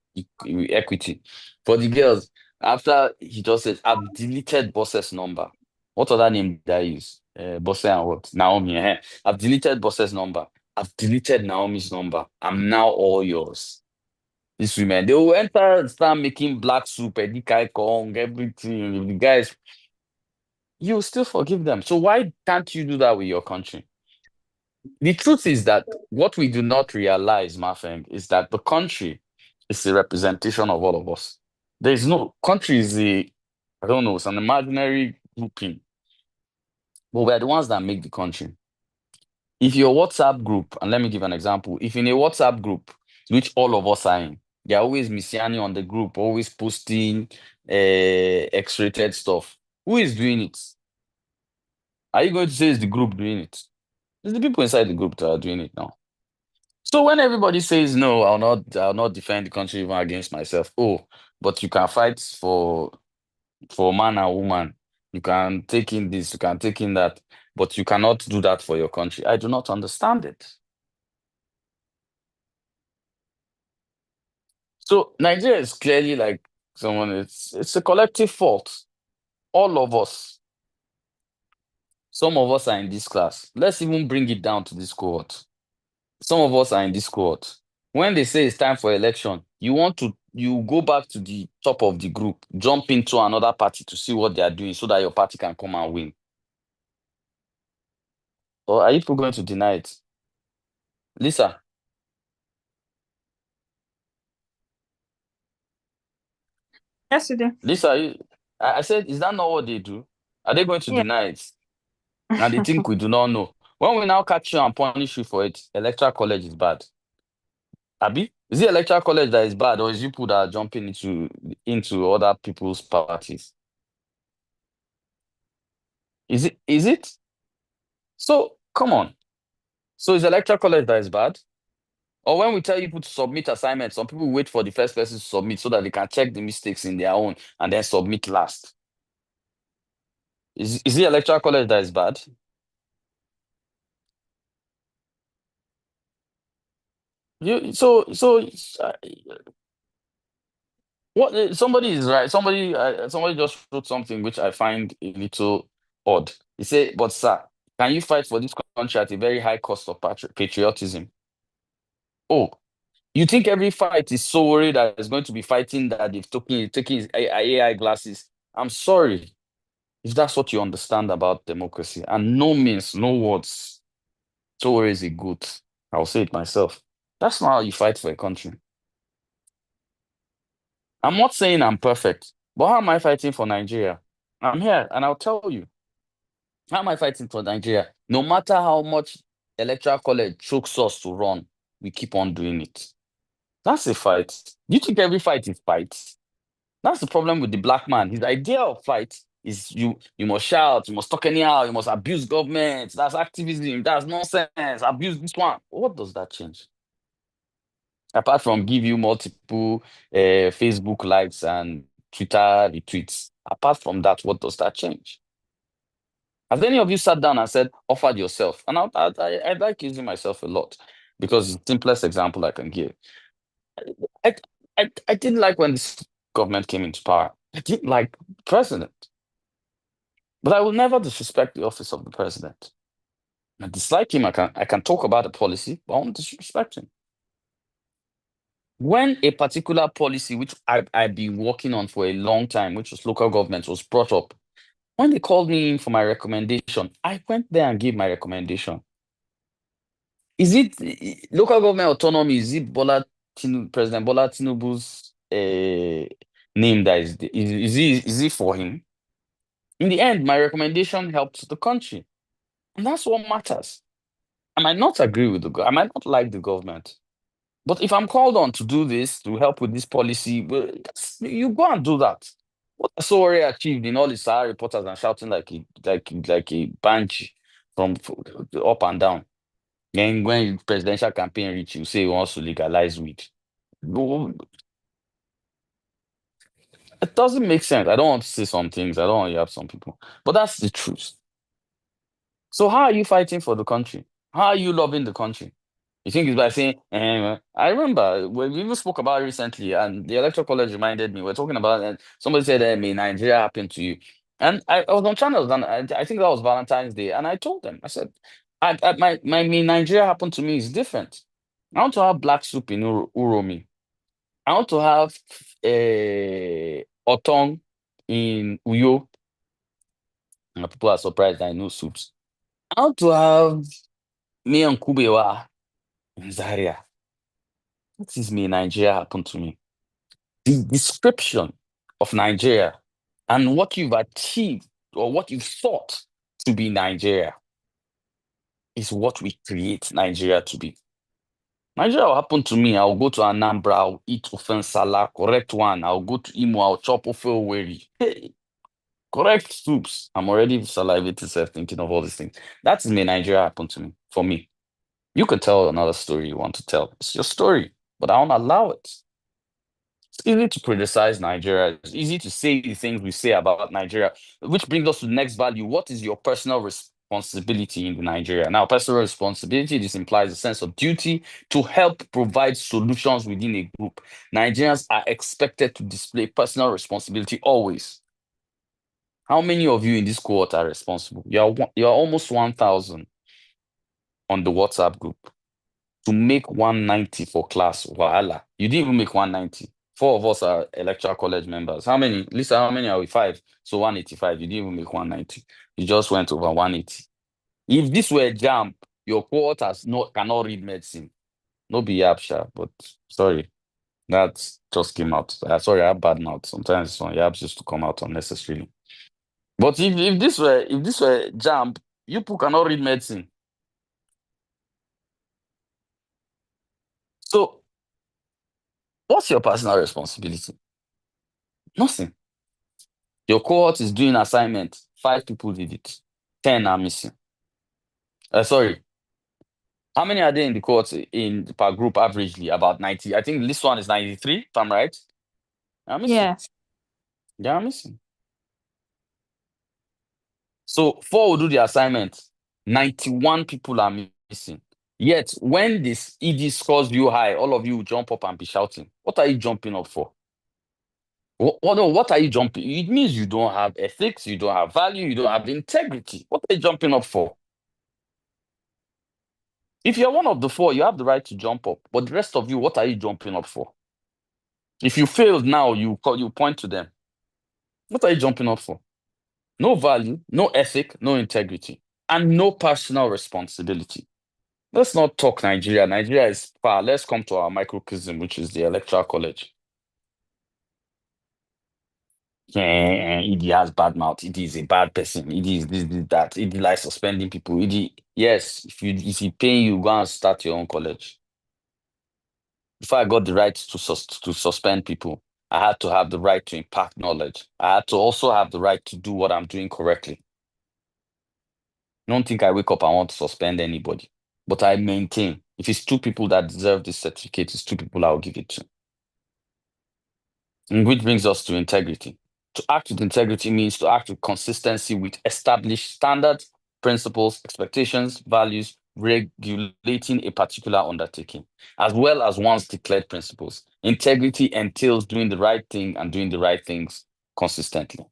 equity. For the girls, after he just says, I've deleted Boss's number. What other name did I use? Bosse and what? Naomi. I've deleted Boss's number. I've deleted Naomi's number. I'm now all yours. These women, they will enter and start making black soup, edikai kong, everything. The guys, you will still forgive them. So why can't you do that with your country? The truth is that what we do not realize, my friend, is that the country is a representation of all of us. There is no country is I don't know, it's an imaginary grouping, but we're the ones that make the country. If your WhatsApp group, and let me give an example, if in a WhatsApp group, which all of us are in, they're always messiani on the group, always posting X-rated stuff. Who is doing it? Are you going to say it's the group doing it? It's the people inside the group that are doing it now. So when everybody says no, I'll not defend the country even against myself. Oh, but you can fight for man and woman. You can take in this, you can take in that, but you cannot do that for your country. I do not understand it. So Nigeria is clearly like someone. It's a collective fault. All of us. Some of us are in this class. Let's even bring it down to this cohort. Some of us are in this cohort. When they say it's time for election, you go back to the top of the group, jump into another party to see what they are doing so that your party can come and win. Or are you people going to deny it? Lisa? Yes, you do. Lisa, I said, is that not what they do? Are they going to deny it? And they think we do not know. When we now catch you and punish you for it, electoral college is bad. Abi? Is it electoral college that is bad, or is you people that are jumping into other people's parties? Is it? So come on. So is electoral college that is bad? Or when we tell people to submit assignments, some people wait for the first person to submit so that they can check the mistakes in their own and then submit last. Is it electoral college that is bad? What somebody is right. Somebody just wrote something which I find a little odd. He said, "But sir, can you fight for this country at a very high cost of patriotism?" Oh, you think every fight is so worried that it's going to be fighting that they've taking his AI glasses? I'm sorry if that's what you understand about democracy. And no means, no words. So worry is a good. I'll say it myself. That's not how you fight for a country. I'm not saying I'm perfect, but how am I fighting for Nigeria? I'm here and I'll tell you. How am I fighting for Nigeria? No matter how much electoral college chokes us to run, we keep on doing it. That's a fight. Do you think every fight is fight? That's the problem with the black man. His idea of fight is you must shout, you must talk anyhow, you must abuse government. That's activism, that's nonsense. Abuse this one. What does that change? Apart from give you multiple Facebook likes and Twitter retweets. Apart from that, what does that change? Has any of you sat down and said, offered yourself? And I like using myself a lot because it's the simplest example I can give. I, I didn't like when this government came into power. I didn't like the president. But I will never disrespect the office of the president. I dislike him. I can talk about the policy, but I won't disrespect him. When a particular policy, which I've been working on for a long time, which was local government, was brought up, when they called me in for my recommendation, I went there and gave my recommendation. Is it local government autonomy? Is it President Bola Tinubu's name that is it for him? In the end, my recommendation helped the country. And that's what matters. I might not agree with I might not like the government. But if I'm called on to do this, to help with this policy, well, you go and do that. What has Sowore achieved in all his Sahara reporters and shouting like a banshee from up and down? Then when presidential campaign reach, you say he wants to legalize weed. No, it doesn't make sense. I don't want to say some things. I don't want to have some people. But that's the truth. So how are you fighting for the country? How are you loving the country? You think it's by saying, I remember when we even spoke about it recently, and the electoral college reminded me, we're talking about it, and somebody said, may Nigeria happen to you? And I was on channels, and I think that was Valentine's Day, and I told them, I said, my may Nigeria happen to me is different. I want to have black soup in Uromi. I want to have Otong in Uyo. And people are surprised I know soups. I want to have me and Kubewa in Zaria. What is me Nigeria happened to me? The description of Nigeria and what you've achieved or what you've thought to be Nigeria is what we create Nigeria to be. Nigeria will happen to me. I'll go to Anambra, I'll eat ofensala, correct one. I'll go to Imo, I'll chop ofe oweri. Hey, correct soups. I'm already salivating self thinking of all these things. That is me Nigeria happened to me, for me. You could tell another story you want to tell. It's your story, but I won't allow it. It's easy to criticize Nigeria. It's easy to say the things we say about Nigeria, which brings us to the next value. What is your personal responsibility in Nigeria? Now, personal responsibility, this implies a sense of duty to help provide solutions within a group. Nigerians are expected to display personal responsibility always. How many of you in this cohort are responsible? You're almost 1,000 on the WhatsApp group. To make 190 for class, voila. You didn't even make 190. 4 of us are electoral college members. How many? Lisa, how many are we? 5. So 185. You didn't even make 190. You just went over 180. If this were jam, your cohort cannot read medicine. No be yapsha, but sorry. That just came out. Sorry, I have bad mouth. Sometimes some yaps used to come out unnecessarily. But if this were jam, you people cannot read medicine. So what's your personal responsibility? Nothing. Your cohort is doing assignment. 5 people did it. 10 are missing. Sorry. How many are there in the cohort per group averagely? About 90. I think this one is 93, if I'm right. They are missing. Yeah. They are missing. So 4 will do the assignment. 91 people are missing. Yet, when this ED scores you high, all of you will jump up and be shouting. What are you jumping up for? What are you jumping? It means you don't have ethics, you don't have value, you don't have integrity. What are you jumping up for? If you're one of the 4, you have the right to jump up. But the rest of you, what are you jumping up for? If you failed now, you point to them. What are you jumping up for? No value, no ethic, no integrity, and no personal responsibility. Let's not talk Nigeria. Nigeria is far. Let's come to our microcosm, which is the electoral college. ED has bad mouth. ED is a bad person. ED is this, that. ED likes suspending people. ED, yes, if he pay you, go and start your own college. Before I got the right to suspend people, I had to have the right to impart knowledge. I had to also have the right to do what I'm doing correctly. Don't think I wake up and want to suspend anybody. But I maintain, if it's 2 people that deserve this certificate, it's 2 people I'll give it to. And which brings us to integrity. To act with integrity means to act with consistency with established standards, principles, expectations, values, regulating a particular undertaking, as well as one's declared principles. Integrity entails doing the right thing and doing the right things consistently.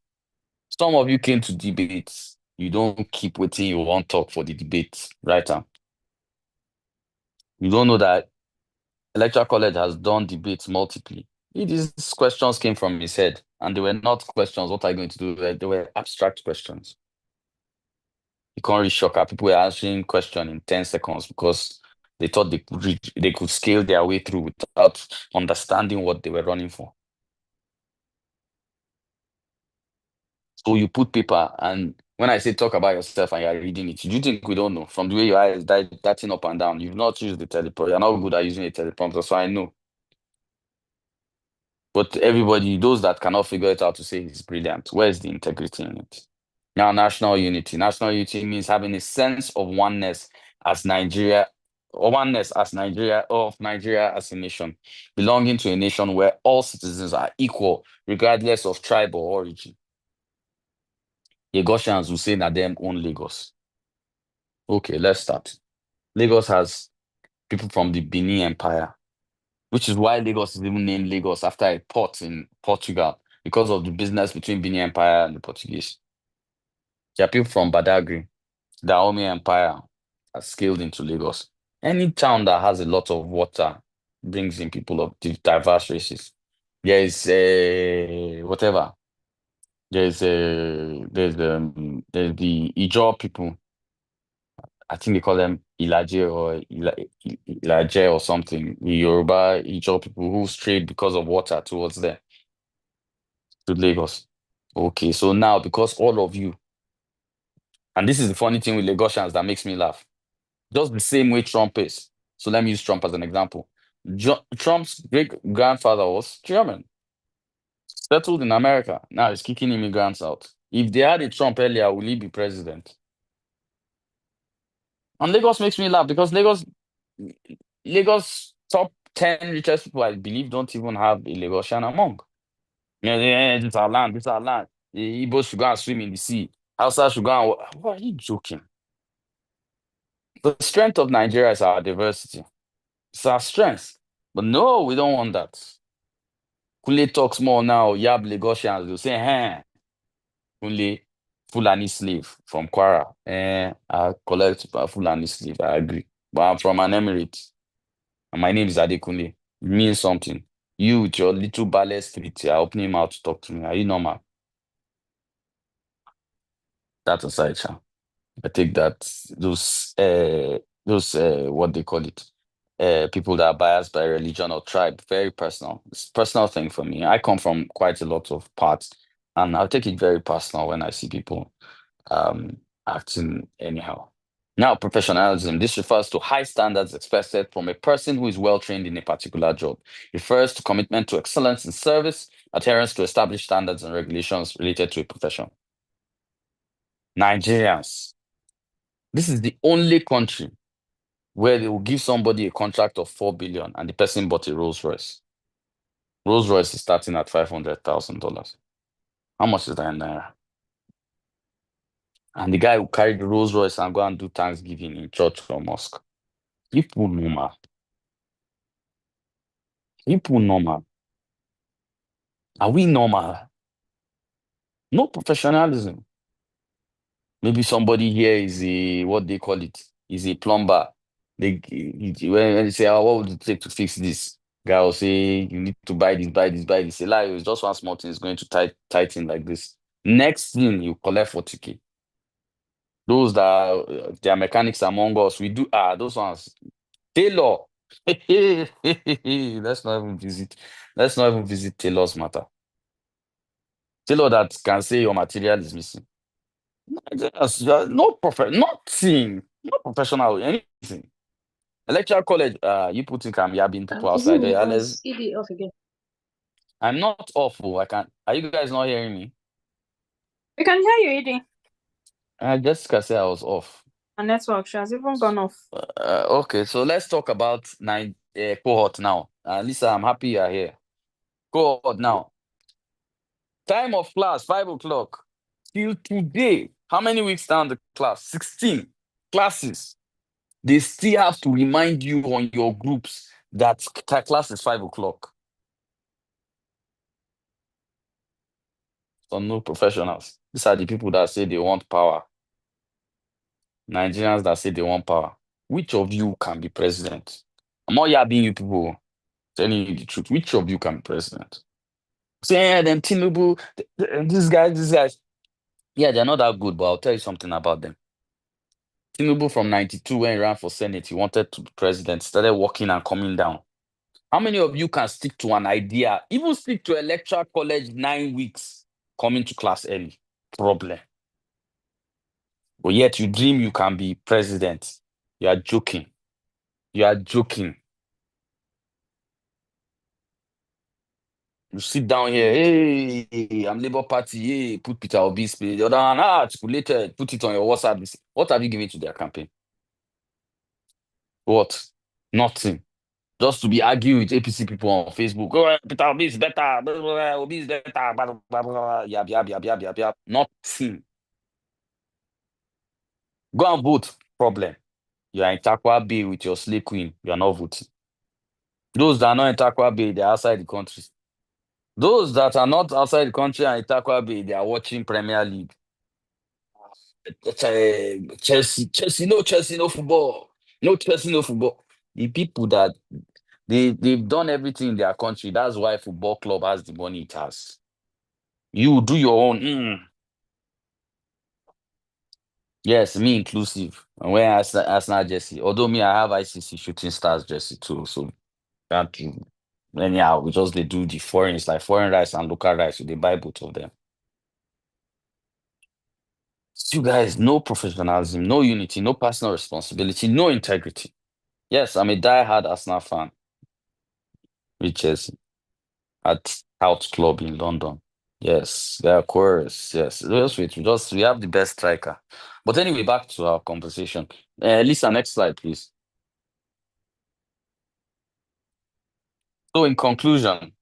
Some of you came to debates. You don't keep waiting, you won't talk for the debate, right? You don't know that Electoral College has done debates multiply. These questions came from his head, and they were not questions, what are you going to do? They were abstract questions. You can't really shock her. People were answering question in 10 seconds because they thought they could scale their way through without understanding what they were running for. So you put paper, and when I say talk about yourself and you're reading it, do you think we don't know? From the way your eyes darting up and down, you've not used the teleprompter. You're not good at using a teleprompter, so I know. But everybody, those that cannot figure it out to say it's brilliant. Where's the integrity in it? Now, national unity. National unity means having a sense of oneness as Nigeria, or of Nigeria as a nation, belonging to a nation where all citizens are equal, regardless of tribe or origin. Lagosians will say that them own Lagos. Okay, let's start. Lagos has people from the Benin Empire, which is why Lagos is even named Lagos after a port in Portugal, because of the business between Benin Empire and the Portuguese. There are people from Badagry, the Dahomey Empire has scaled into Lagos. Any town that has a lot of water brings in people of diverse races. There is whatever. There's the Ijaw people. I think they call them Ilaje or Ilaje or something. The Yoruba Ijaw people who strayed because of water towards there to Lagos. Okay, so now because all of you, and this is the funny thing with Lagosians that makes me laugh, just the same way Trump is. So let me use Trump as an example. Trump's great grandfather was German, settled in America. Now he's kicking immigrants out. If they had a Trump earlier, will he be president? And Lagos makes me laugh because Lagos top 10 richest people, I believe, don't even have a Lagosian among. This is our land, this is our land. The Igbos should go and swim in the sea. Hausa should go and... What are you joking? The strength of Nigeria is our diversity. It's our strength. But no, we don't want that. Kule talks more now, Yab Lagosians, they'll say, hey. only Fulani slave from Kwara. I collect Fulani slave, I agree. But I'm from an emirate, and my name is Adekunle. It means something. You with your little ballet street, you're opening mouth to talk to me. Are you normal? That aside, Sha. I take that those what they call it, people that are biased by religion or tribe, very personal. It's a personal thing for me. I come from quite a lot of parts, and I'll take it very personal when I see people acting anyhow. Now, professionalism. This refers to high standards expected from a person who is well trained in a particular job. It refers to commitment to excellence in service, adherence to established standards and regulations related to a profession. Nigerians. This is the only country where they will give somebody a contract of 4 billion and the person bought a Rolls Royce. Rolls Royce is starting at $500,000. How much is that in Naira? And the guy who carried the Rolls Royce and go and do Thanksgiving in church or mosque. People normal. People normal. Are we normal? No professionalism. Maybe somebody here is a, what they call it, is a plumber. When they say, oh, what would it take to fix this? Guy will say, you need to buy this, buy this, buy this. Say, lie, it's just one small thing is going to tighten like this. Next thing, you collect 40K. Those that they are mechanics among us, we do, those ones. Tailor. Let's not even visit Tailor's matter. Tailor that can say your material is missing. Yes, no nothing, not professional, anything. Electoral college, you put in I'm yabbing people outside there. ED off again. I'm not awful. I can't. Are you guys not hearing me? We can hear you, ED. Jessica said I was off. Our network, she has even gone off. Okay, so let's talk about cohort now. Lisa, I'm happy you are here. Cohort now. Time of class, 5 o'clock. Till today, how many weeks down the class? 16 classes. They still have to remind you on your groups that class is 5 o'clock. So no professionals. These are the people that say they want power. Nigerians that say they want power. Which of you can be president? I'm not yabbing you people, telling you the truth. Which of you can be president? Say, then Tinubu, these guys. Yeah, they're not that good, but I'll tell you something about them. Tinubu from 92, when he ran for Senate, he wanted to be president, started walking and coming down. How many of you can stick to an idea, even stick to electoral college 9 weeks, coming to class early? Problem. But yet you dream you can be president. You are joking. You are joking. You sit down here, hey, I'm Labour Party, hey, put Peter Obi's page. The other one, articulated, put it on your WhatsApp. What have you given to their campaign? What? Nothing. Just to be arguing with APC people on Facebook. Oh, Peter Obi is better. Obi is better. Blah, blah, blah, yab, yab, yab, yab, yab, yab. Nothing. Go and vote. Problem. You are in Takwa Bay with your slave queen. You are not voting. Those that are not in Takwa Bay, they are outside the country. Those that are not outside the country and in Takwa Bay, they are watching Premier League. Chelsea, no football. No Chelsea, no football. The people that they've done everything in their country. That's why football club has the money it has. You do your own. Yes, me inclusive. And when Arsenal jersey, although me, I have ICC Shooting Stars jersey too. So that anyhow, we just they do the foreigns like foreign rights and local rights. So they buy both of them. You guys, no professionalism, no unity, no personal responsibility, no integrity. Yes, I'm a die-hard Arsenal fan with Chelsea at Hout Club in London. Yes, yeah, of course. Yes, we have the best striker. But anyway, back to our conversation. Lisa, next slide, please. So, in conclusion,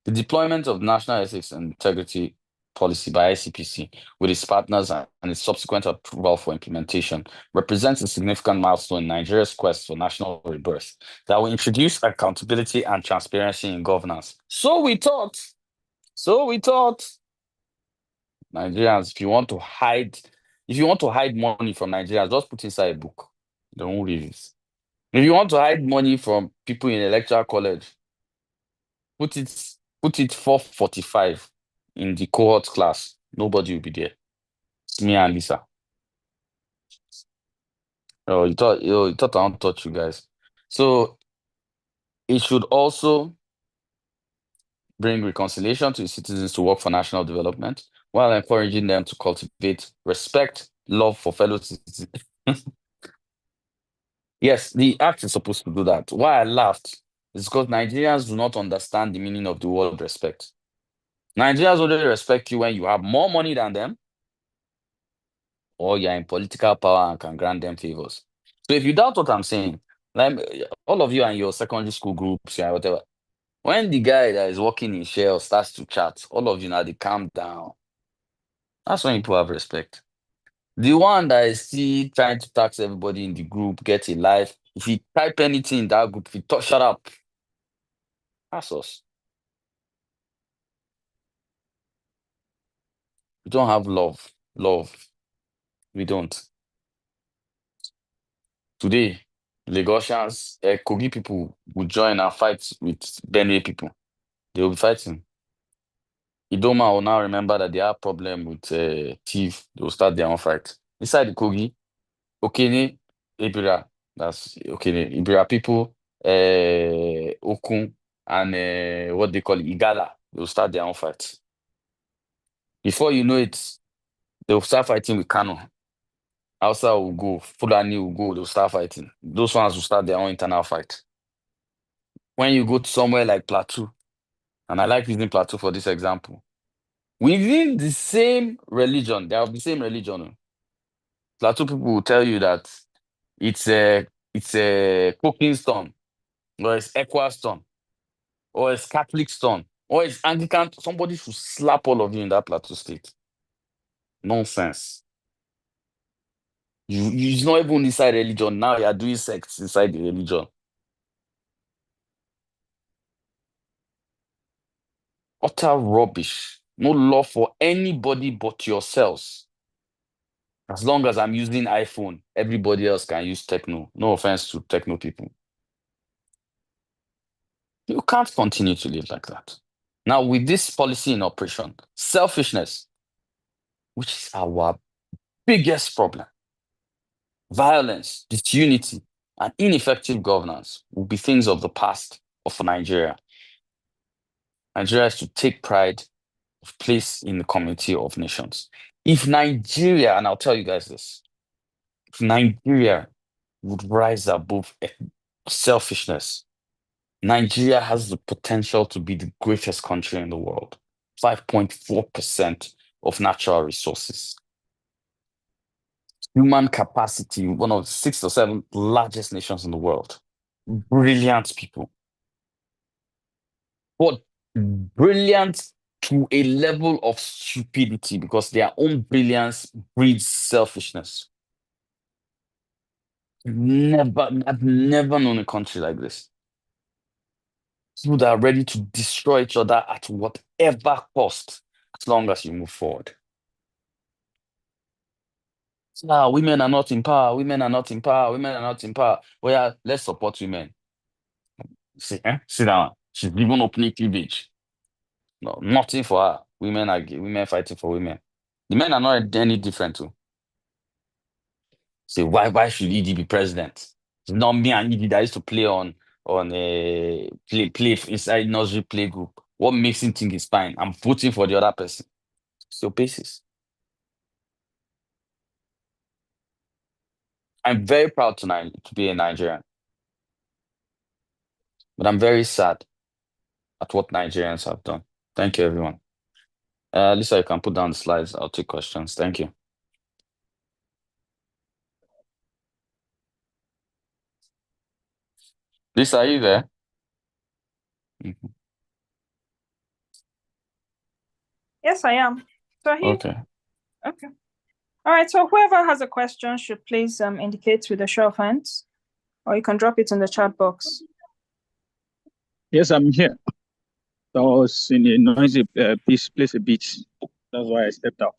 the deployment of national ethics and integrity policy by ICPC with its partners and its subsequent approval for implementation represents a significant milestone in Nigeria's quest for national rebirth that will introduce accountability and transparency in governance. So we thought. Nigerians, if you want to hide money from Nigerians, just put inside a book. They won't read it. If you want to hide money from people in electoral college, put it 445 in the cohort class. Nobody will be there. It's me and Lisa. Oh, you thought I won't touch you guys. So it should also bring reconciliation to citizens to work for national development while encouraging them to cultivate respect, love for fellow citizens. Yes, the act is supposed to do that. Why I laughed is because Nigerians do not understand the meaning of the word respect. Nigerians only respect you when you have more money than them or you're in political power and can grant them favors. So if you doubt what I'm saying, like all of you and your secondary school groups, yeah, whatever, when the guy that is working in Shell starts to chat, all of you now, they calm down. That's when people have respect. The one that is still trying to tax everybody in the group, get a life, if you type anything in that group, if you talk, shut up. That's us. We don't have love. Love. We don't. Today, Lagosians, Kogi people will join and fight with Benue people. They will be fighting. Idoma will now remember that they have problem with thief. They will start their own fight. Inside the Kogi, Okene, Ibira, that's Okene, Ibira people, Okun, and what they call it, Igala, they will start their own fight. Before you know it, they will start fighting with Kano. Hausa will go, Fulani will go, they'll start fighting. Those ones will start their own internal fight. When you go to somewhere like Plateau, and I like using Plateau for this example, within the same religion, they have the same religion. Plateau people will tell you that it's a cooking stone, or it's Equa stone, or it's Catholic stone, or it's Anglican. Somebody should slap all of you in that Plateau state. Nonsense. It's not even inside religion. Now you are doing sex inside the religion. Utter rubbish. No love for anybody but yourselves. As long as I'm using iPhone, everybody else can use Techno. No offense to Techno people. You can't continue to live like that. Now, with this policy in operation, selfishness, which is our biggest problem, violence, disunity, and ineffective governance will be things of the past of Nigeria. Nigeria is to take pride of place in the community of nations. If Nigeria, and I'll tell you guys this, if Nigeria would rise above selfishness, Nigeria has the potential to be the greatest country in the world. 5.4% of natural resources. Human capacity, one of the 6 or 7 largest nations in the world. Brilliant people. But brilliant to a level of stupidity because their own brilliance breeds selfishness. I've never known a country like this. People that are ready to destroy each other at whatever cost, as long as you move forward. Women are not in power. Women are not in power. Women are not in power. Well, yeah, let's support women. Sit down. She's even opening cleavage. No, nothing for her. Women fighting for women. The men are not any different too. Say why should ED be president? It's not me and ED that used to play on a play inside nursery play group. What makes him think it's fine? I'm voting for the other person. So basis. I'm very proud tonight to be a Nigerian. But I'm very sad at what Nigerians have done. Thank you, everyone. Lisa, you can put down the slides. I'll take questions. Thank you. Lisa, are you there? Mhm. Yes, I am. So Okay. Okay. All right. So whoever has a question should please indicate with a show of hands, or you can drop it in the chat box. Yes, I'm here. I was in a noisy place a bit. That's why I stepped out.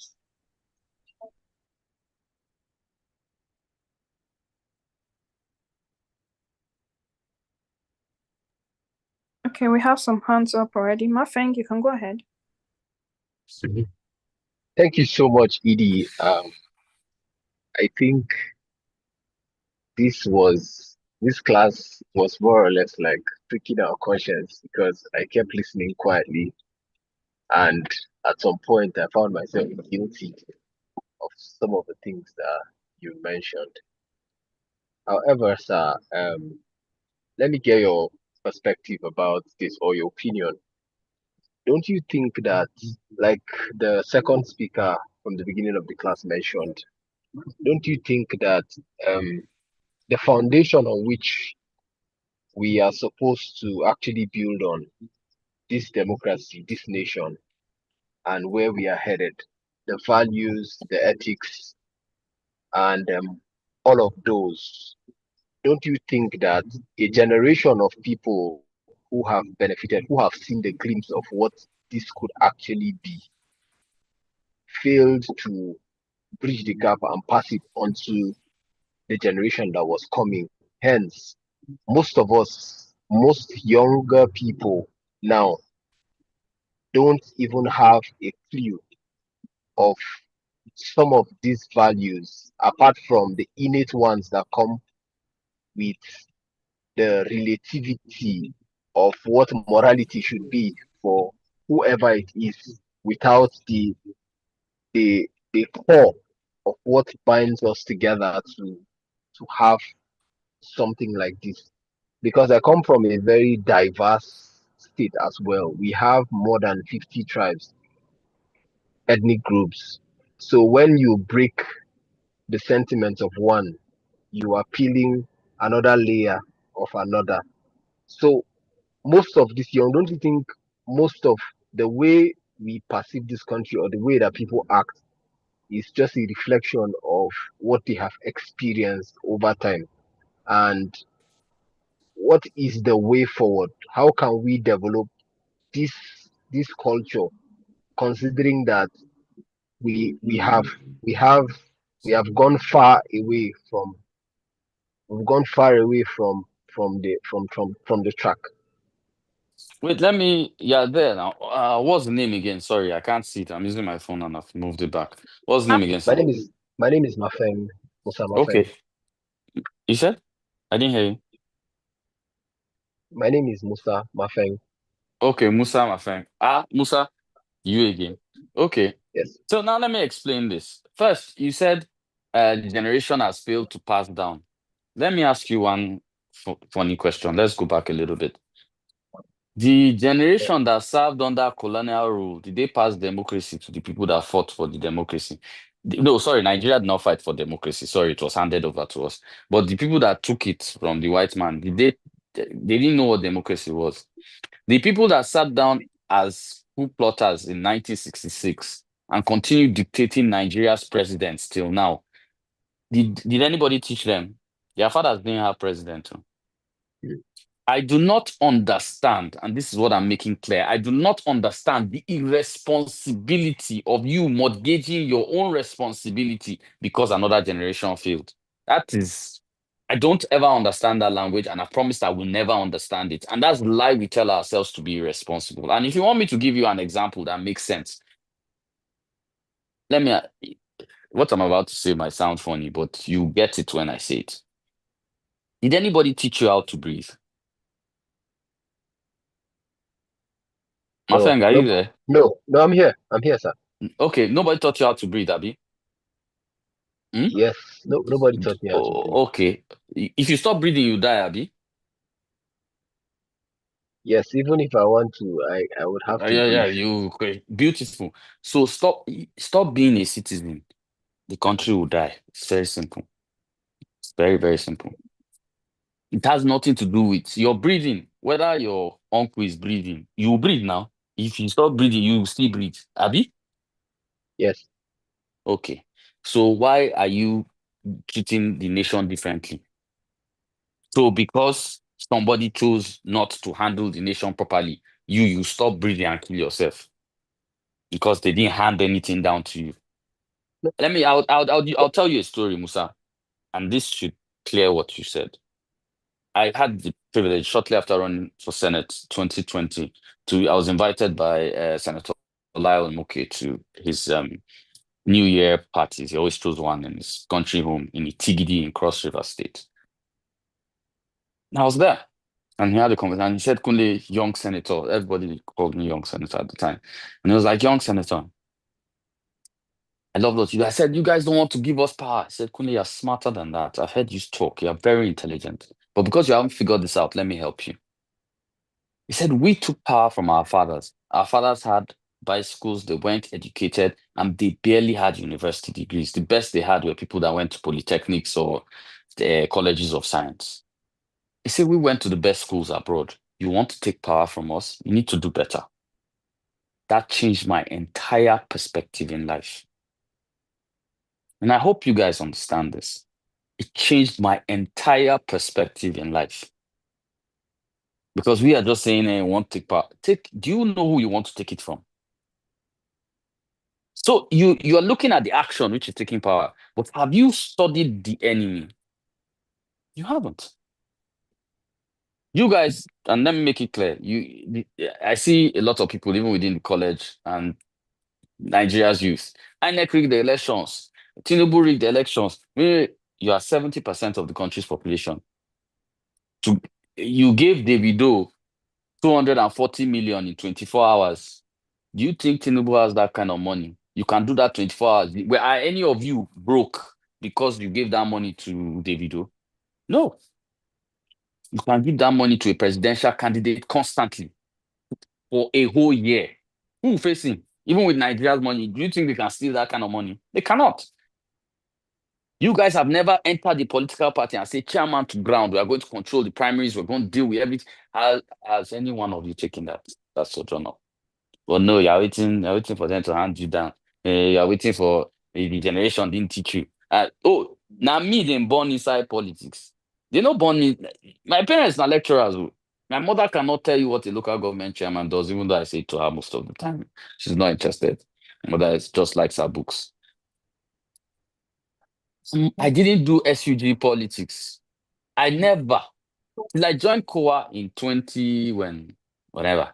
Okay, we have some hands up already. Mafeng, you can go ahead. Thank you so much, Edie. I think this class was more or less like pricking our conscience because I kept listening quietly, and at some point I found myself guilty of some of the things that you mentioned. However, sir, let me get your perspective about this or your opinion. Don't you think that, like the second speaker from the beginning of the class mentioned, don't you think that um, the foundation on which we are supposed to actually build on this democracy, this nation, and where we are headed, the values, the ethics, and all of those, don't you think that a generation of people who have benefited, who have seen the glimpse of what this could actually be, failed to bridge the gap and pass it on to the generation that was coming? Hence, most of us, most younger people now don't even have a clue of some of these values apart from the innate ones that come with the relativity of what morality should be for whoever it is without the core of what binds us together to have something like this. Because I come from a very diverse state as well. We have more than 50 tribes, ethnic groups. So when you break the sentiments of one, you are peeling another layer of another. So most of this young, don't you think most of the way we perceive this country or the way that people act is just a reflection of what they have experienced over time? And what is the way forward? How can we develop this this culture, considering that we have we have we have gone far away from we've gone far away from the track. Wait, let me. Yeah, there now. What's the name again? Sorry, I can't see it. I'm using my phone and I've moved it back. What's the name again, My sir? name is my name is Mafeng Musa Mafeng. Okay. You said? I didn't hear you. My name is Musa Mafeng. Okay, Musa, my friend. Musa, you again. Okay. Yes. So now let me explain this. First, you said the generation has failed to pass down. Let me ask you one funny question. Let's go back a little bit. The generation that served under colonial rule, did they pass democracy to the people that fought for the democracy? No, sorry, Nigeria did not fight for democracy. Sorry, it was handed over to us. But the people that took it from the white man, they didn't know what democracy was. The people that sat down as coup plotters in 1966 and continue dictating Nigeria's presidents till now, did anybody teach them? Their fathers didn't have president. I do not understand, and this is what I'm making clear. I do not understand the irresponsibility of you mortgaging your own responsibility because another generation failed. That is, I don't ever understand that language, and I promise I will never understand it. And that's the lie we tell ourselves to be irresponsible. And if you want me to give you an example that makes sense, let me. What I'm about to say might sound funny, but you get it when I say it. Did anybody teach you how to breathe? My friend, are you there? No, I'm here. I'm here, sir. Okay, nobody taught you how to breathe, Abby. Yes, no, nobody taught me how to breathe. Okay. If you stop breathing, you die, Abby. Yes, even if I want to, I would have to Yeah, breathe. okay. Beautiful. So stop being a citizen. The country will die. It's very simple. It's very, very simple. It has nothing to do with your breathing. Whether your uncle is breathing, you will breathe now. If you stop breathing, you will still breathe. Abby? Yes. Okay. So why are you treating the nation differently? So because somebody chose not to handle the nation properly, you stop breathing and kill yourself. because they didn't hand anything down to you. I'll tell you a story, Musa, and this should clear what you said. I had the privilege shortly after running for Senate 2020 I was invited by Senator Lyle Muke to his New Year parties. He always chose one in his country home in Itigidi in Cross River State. And I was there. And he had a conversation. And he said, Kunle, young senator. Everybody called me young senator at the time. And he was like, young senator, I love what you do. I said, you guys don't want to give us power. I said, Kunle, you're smarter than that. I've heard you talk. You're very intelligent. But because you haven't figured this out, let me help you. He said, we took power from our fathers. Our fathers had bicycles, they weren't educated, and they barely had university degrees. The best they had were people that went to polytechnics or colleges of science. He said, we went to the best schools abroad. You want to take power from us? You need to do better. That changed my entire perspective in life. And I hope you guys understand this. It changed my entire perspective in life. Because we are just saying, hey, want to take power. Do you know who you want to take it from? So you are looking at the action which is taking power, but have you studied the enemy? You haven't. You guys, and let me make it clear. I see a lot of people, even within the college and Nigeria's youth. INEC rigged the elections. Tinubu rigged the elections. You are 70% of the country's population. You gave Davido 240 million in 24 hours. Do you think Tinubu has that kind of money? You can do that 24 hours. Are any of you broke because you gave that money to Davido? No. You can give that money to a presidential candidate constantly for a whole year. Who will face him? Even with Nigeria's money, do you think they can steal that kind of money? They cannot. You guys have never entered the political party and say, chairman to ground, we are going to control the primaries, we're going to deal with everything. Has any one of you taken that sojourner? Well, no, you're waiting for them to hand you down. You're waiting for the generation didn't teach you. Now me, they born inside politics. They not born me. My parents are lecturers. My mother cannot tell you what a local government chairman does, even though I say it to her most of the time. She's not interested. My mother is just likes her books. I didn't do SUG politics. I never. Till I joined COA in 20 when, whatever.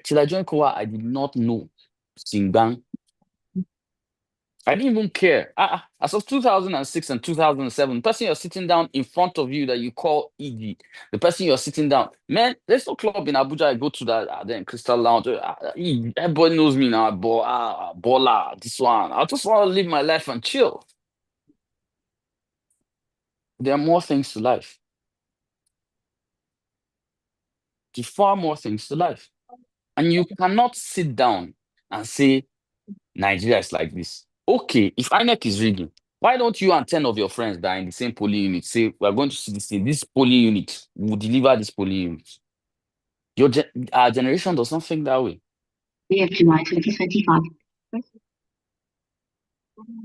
Till I joined COA, I did not know Singbang. I didn't even care. As of 2006 and 2007, the person you're sitting down in front of you that you call ED, the person you're sitting down, man, there's no club in Abuja. I go to that then Crystal Lounge. Everybody knows me now. Bola, this one. I just want to live my life and chill. There are more things to life. There are far more things to life. And you cannot sit down and say, Nigeria is like this. Okay, if INEC is rigging, why don't you and 10 of your friends that are in the same polling unit say, we're going to see this thing, this polling unit will deliver this polling unit? Our generation does not think that way. July 2025.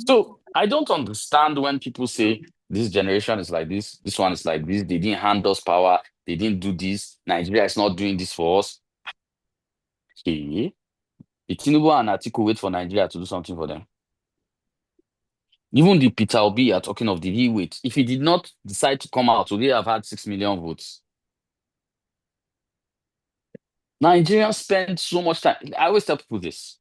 So I don't understand when people say this generation is like this one is like this, they didn't hand us power, they didn't do this, Nigeria is not doing this for us. Okay. The Tinubu and Atiku wait for Nigeria to do something for them. Even the Peter Obi are talking of, did he wait? If he did not decide to come out, would he have had 6 million votes? Nigerians spend so much time. I always tell people this.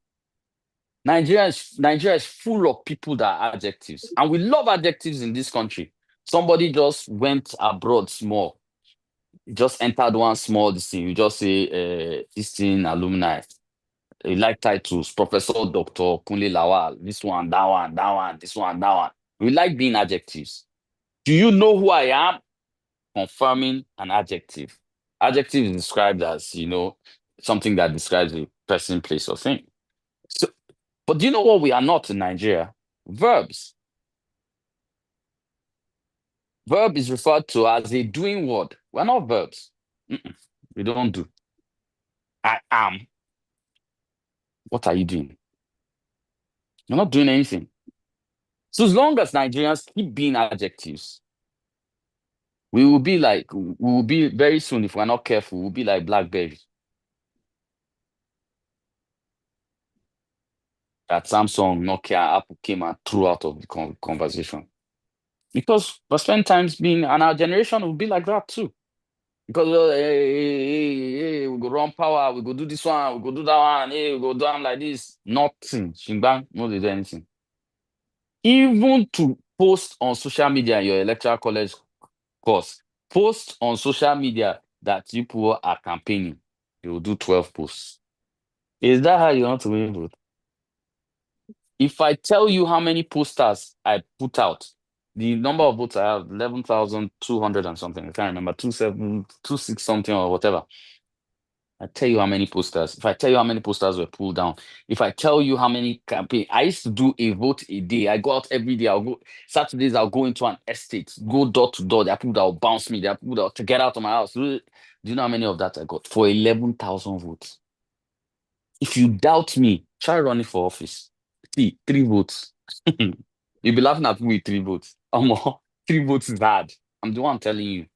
Nigeria is full of people that are adjectives. And we love adjectives in this country. Somebody just went abroad small. Just entered one small this thing. You just say this thing alumni. You like titles, Professor Dr. Kunle Lawal, this one, that one, this one, that one. We like being adjectives. Do you know who I am? Confirming an adjective. Adjective is described as, something that describes a person, place, or thing. So, but do you know what we are not in Nigeria? Verbs. Verb is referred to as a doing word. We're not verbs. We don't do. I am. What are you doing? You're not doing anything. So as long as Nigerians keep being adjectives, we will be very soon, if we're not careful, we'll be like BlackBerry. that Samsung, Nokia, Apple came and threw out of the conversation. Because we spend times being, and our generation will be like that too. Because hey, we go run power, we go do this one, we go do that one, hey, we go do them like this. Nothing. Shingbang, no, they do anything. Even to post on social media in your electoral college course, post on social media that you people are campaigning. You will do 12 posts. Is that how you want to win vote? If I tell you how many posters I put out, the number of votes I have, 11,200 and something, I can't remember, 2726 something or whatever. I tell you how many posters. If I tell you how many posters were pulled down, if I tell you how many campaign, I used to do a vote a day. I go out every day. I'll go Saturdays. I'll go into an estate, go door to door. There are people that will bounce me. There are people that will to get out of my house. Do you know how many of that I got for 11,000 votes? If you doubt me, try running for office. See, 3 votes. You'll be laughing at me with 3 votes. 3 votes is hard. I'm the one telling you.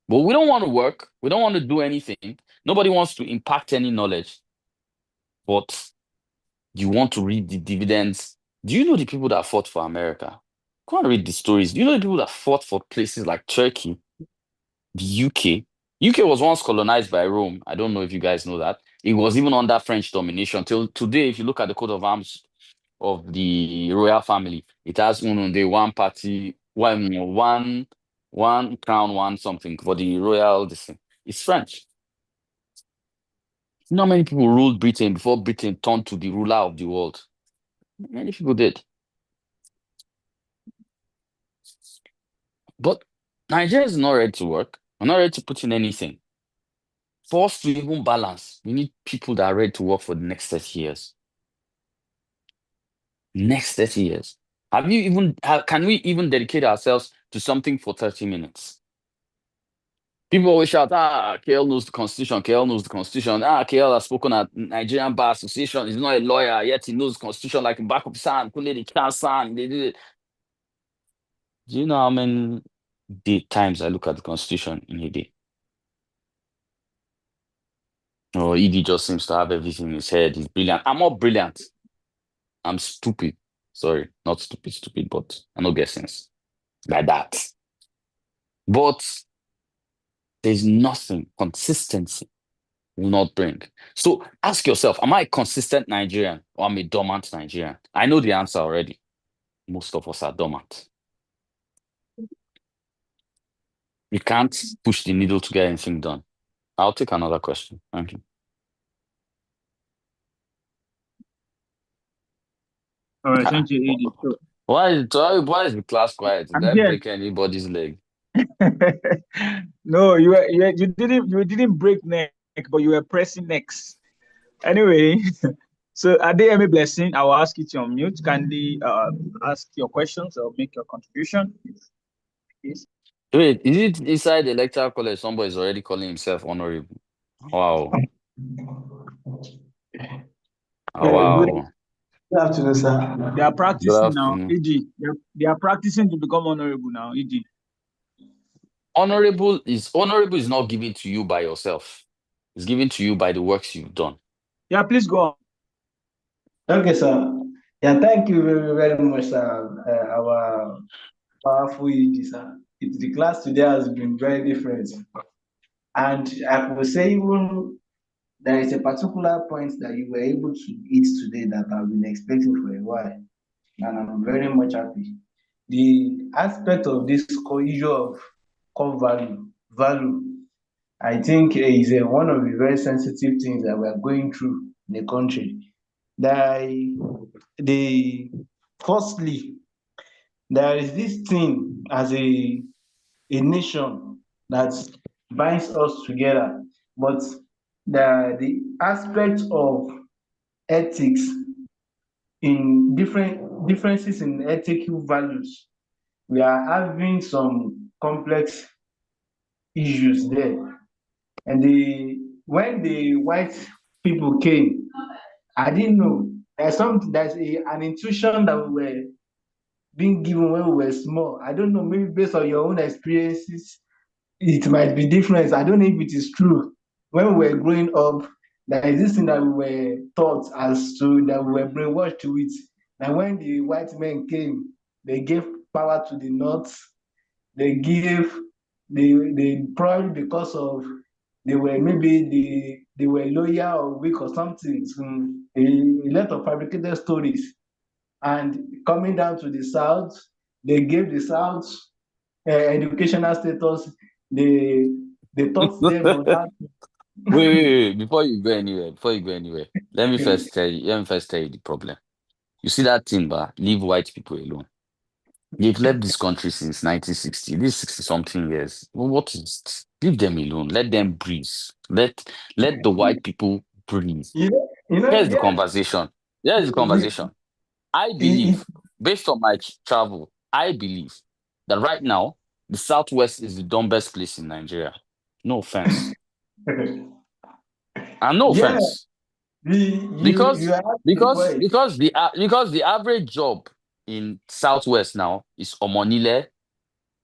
But we don't want to work. We don't want to do anything. Nobody wants to impact any knowledge. But you want to read the dividends. Do you know the people that fought for America? Go and read the stories. Do you know the people that fought for places like Turkey, the UK? UK was once colonized by Rome. I don't know if you guys know that. It was even under French domination. Till today, if you look at the coat of arms of the royal family, it has one party, one crown, one something for the royal. It's French. You know how many people ruled Britain before Britain turned to the ruler of the world? Many people did. But Nigeria is not ready to work. We're not ready to put in anything. For us to even balance, we need people that are ready to work for the next 30 years. Next 30 years. Can we even dedicate ourselves to something for 30 minutes? People always shout, KL knows the Constitution, KL knows the Constitution. KL has spoken at Nigerian Bar Association. He's not a lawyer, yet he knows the Constitution like the back of his hand. They did it. Do you know how many times I look at the Constitution in a day? Oh, ED just seems to have everything in his head. He's brilliant. I'm not brilliant. I'm stupid. Sorry, not stupid, but I no get sense. Like that. But there's nothing. Consistency will not bring. So ask yourself, am I a consistent Nigerian or am I a dormant Nigerian? I know the answer already. Most of us are dormant. You can't push the needle to get anything done. I'll take another question. Thank you. All right, thank you, Edie. So, Why is the class quiet? Did I here. break anybody's leg? No, you didn't break neck, but you were pressing necks. Anyway, so Adeyemi Blessing, I will ask you to unmute. Kindly ask your questions or make your contribution. Yes. Wait, is it inside the electoral college somebody is already calling himself honorable? Wow. Oh, wow. Good afternoon, sir. They are practicing now, afternoon. EG. They are practicing to become honorable now, EG. Honorable is not given to you by yourself. It's given to you by the works you've done. Yeah, please go on. Okay, sir. Yeah, thank you very, very much, sir. Our powerful ED, sir. The class today has been very different. And I could say even there is a particular point that you were able to hit today that I've been expecting for a while. And I'm very much happy. The aspect of this issue of core value, I think is one of the very sensitive things that we're going through in the country. Firstly, there is this thing as a nation that binds us together, but the aspect of ethics in differences in ethical values, we are having some complex issues there. And when the white people came, I didn't know. There's an intuition that we were being given when we were small. I don't know, maybe based on your own experiences, it might be different. I don't know if it is true. When we were growing up, there is this thing that we were taught as to that we were brainwashed with. And when the white men came, they gave power to the North. They probably because of they were maybe they were loyal or weak or something. A lot of fabricated stories. And coming down to the South, they gave the South educational status. They taught them on how. Wait. Before you go anywhere, let me first tell you the problem. You see that thing, but leave white people alone. They've left this country since 1960. This 60 something years. Well, what is it? Leave them alone. Let them breathe. Let the white people breathe. Here's the Yeah. conversation. Here's the conversation. I believe, based on my travel, I believe that right now the Southwest is the dumbest place in Nigeria. No offense. And no Yeah, offense. you are asking Because the average job in Southwest now is omonile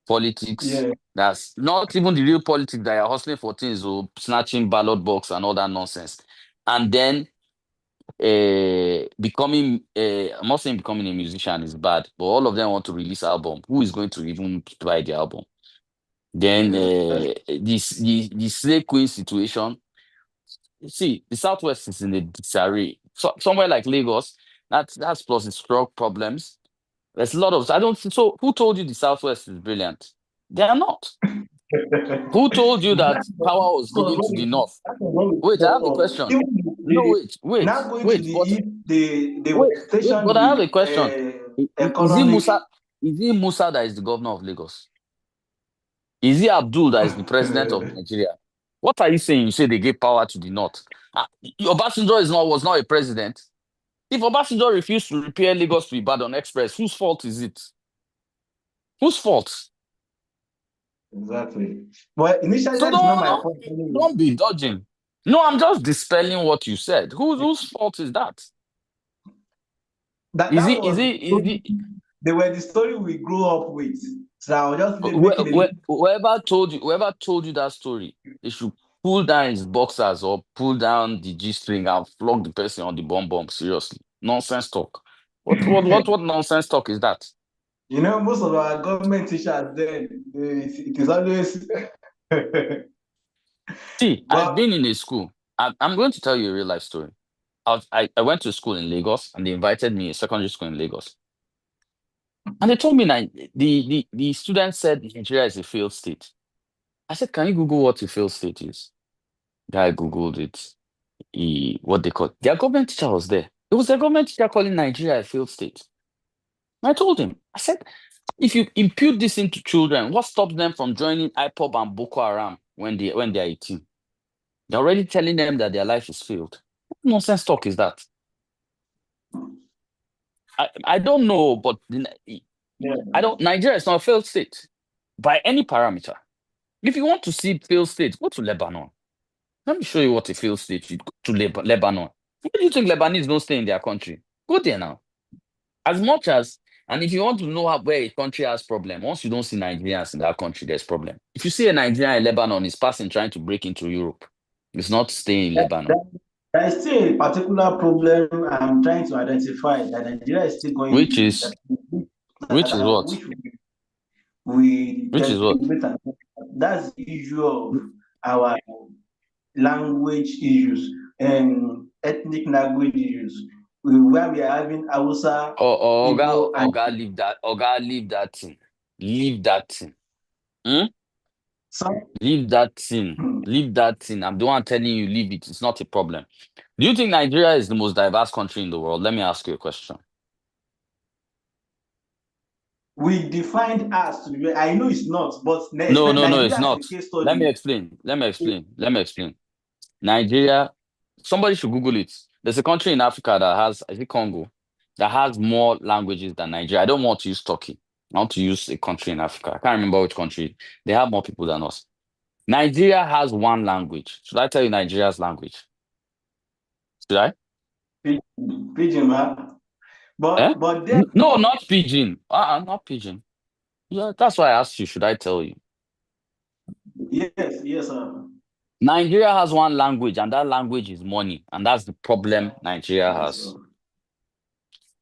politics. Yeah. That's not even the real politics that you're hustling for things or snatching ballot box and all that nonsense. And then becoming I'm not saying becoming a musician is bad, but all of them want to release album. Who is going to even buy the album? Then the slave queen situation. You see, the Southwest is in a disarray. So, somewhere like Lagos, that's plus its drug problems. There's a lot of I don't so who told you the Southwest is brilliant? They are not. Who told you that power was given to the North? Wait, I have a question. No, wait, Now going to wait, the but east, they were wait, stationed but I have a with question. Is it economic. Musa? Is it Musa that is the governor of Lagos? Is it Abdul that is the president of Nigeria? What are you saying? You say they gave power to the North. Obasanjo was not a president. If Obasanjo refused to repair Lagos to Ibadan Express, whose fault is it? Whose fault? Exactly. But initially, So that is not my point. don't be dodging. No, I'm just dispelling what you said. Whose fault is that? That Is was it they were the story we grew up with. So I was just making a whoever told you that story, they should pull down his boxers or pull down the G-string and flog the person on the bomb. Seriously. Nonsense talk. What nonsense talk is that? most of our government teachers then it is always See, but I've been in a school. I'm going to tell you a real life story. I went to school in Lagos and they invited me a secondary school in Lagos. And they told me that the students said Nigeria is a failed state. I said, can you Google what a failed state is? Guy Googled it. What they call their government teacher was there. It was their government teacher calling Nigeria a failed state. And I told him, I said, if you impute this into children, what stops them from joining IPOB and Boko Haram when they're 18? You're already telling them that their life is failed. What nonsense talk is that? I don't know, but Nigeria is not a failed state by any parameter. If you want to see failed states, go to Lebanon. Let me show you what a failed state is. Go to Lebanon. Why do you think Lebanese don't stay in their country? Go there now. As much as, and if you want to know where a country has problem, once you don't see Nigerians in that country, there's problem. If you see a Nigerian in Lebanon is passing trying to break into Europe, it's not staying in Lebanon. there is still a particular problem I'm trying to identify that Nigeria is still going Which through. is what? We Which is what? that's the issue of our language issues and ethnic language issues. Where we are having Hausa, Igbo, and leave that thing. Leave that thing. Leave that thing. Leave that thing. I'm the one telling you, leave it. It's not a problem. Do you think Nigeria is the most diverse country in the world? Let me ask you a question. We defined us to be. I know it's not, but No, Nigeria it's not. is a case study. Let me explain. Nigeria, somebody should Google it. There's a country in Africa that has, I think Congo, that has more languages than Nigeria. I don't want to use Turkey. I want to use a country in Africa. I can't remember which country. They have more people than us. Nigeria has one language. Should I tell you Nigeria's language? Should I? Pidgin, man. But then, no, not Pidgin. Not Pidgin. Yeah, that's why I asked you. Should I tell you? Yes, sir. Nigeria has one language, and that language is money. And that's the problem Nigeria has.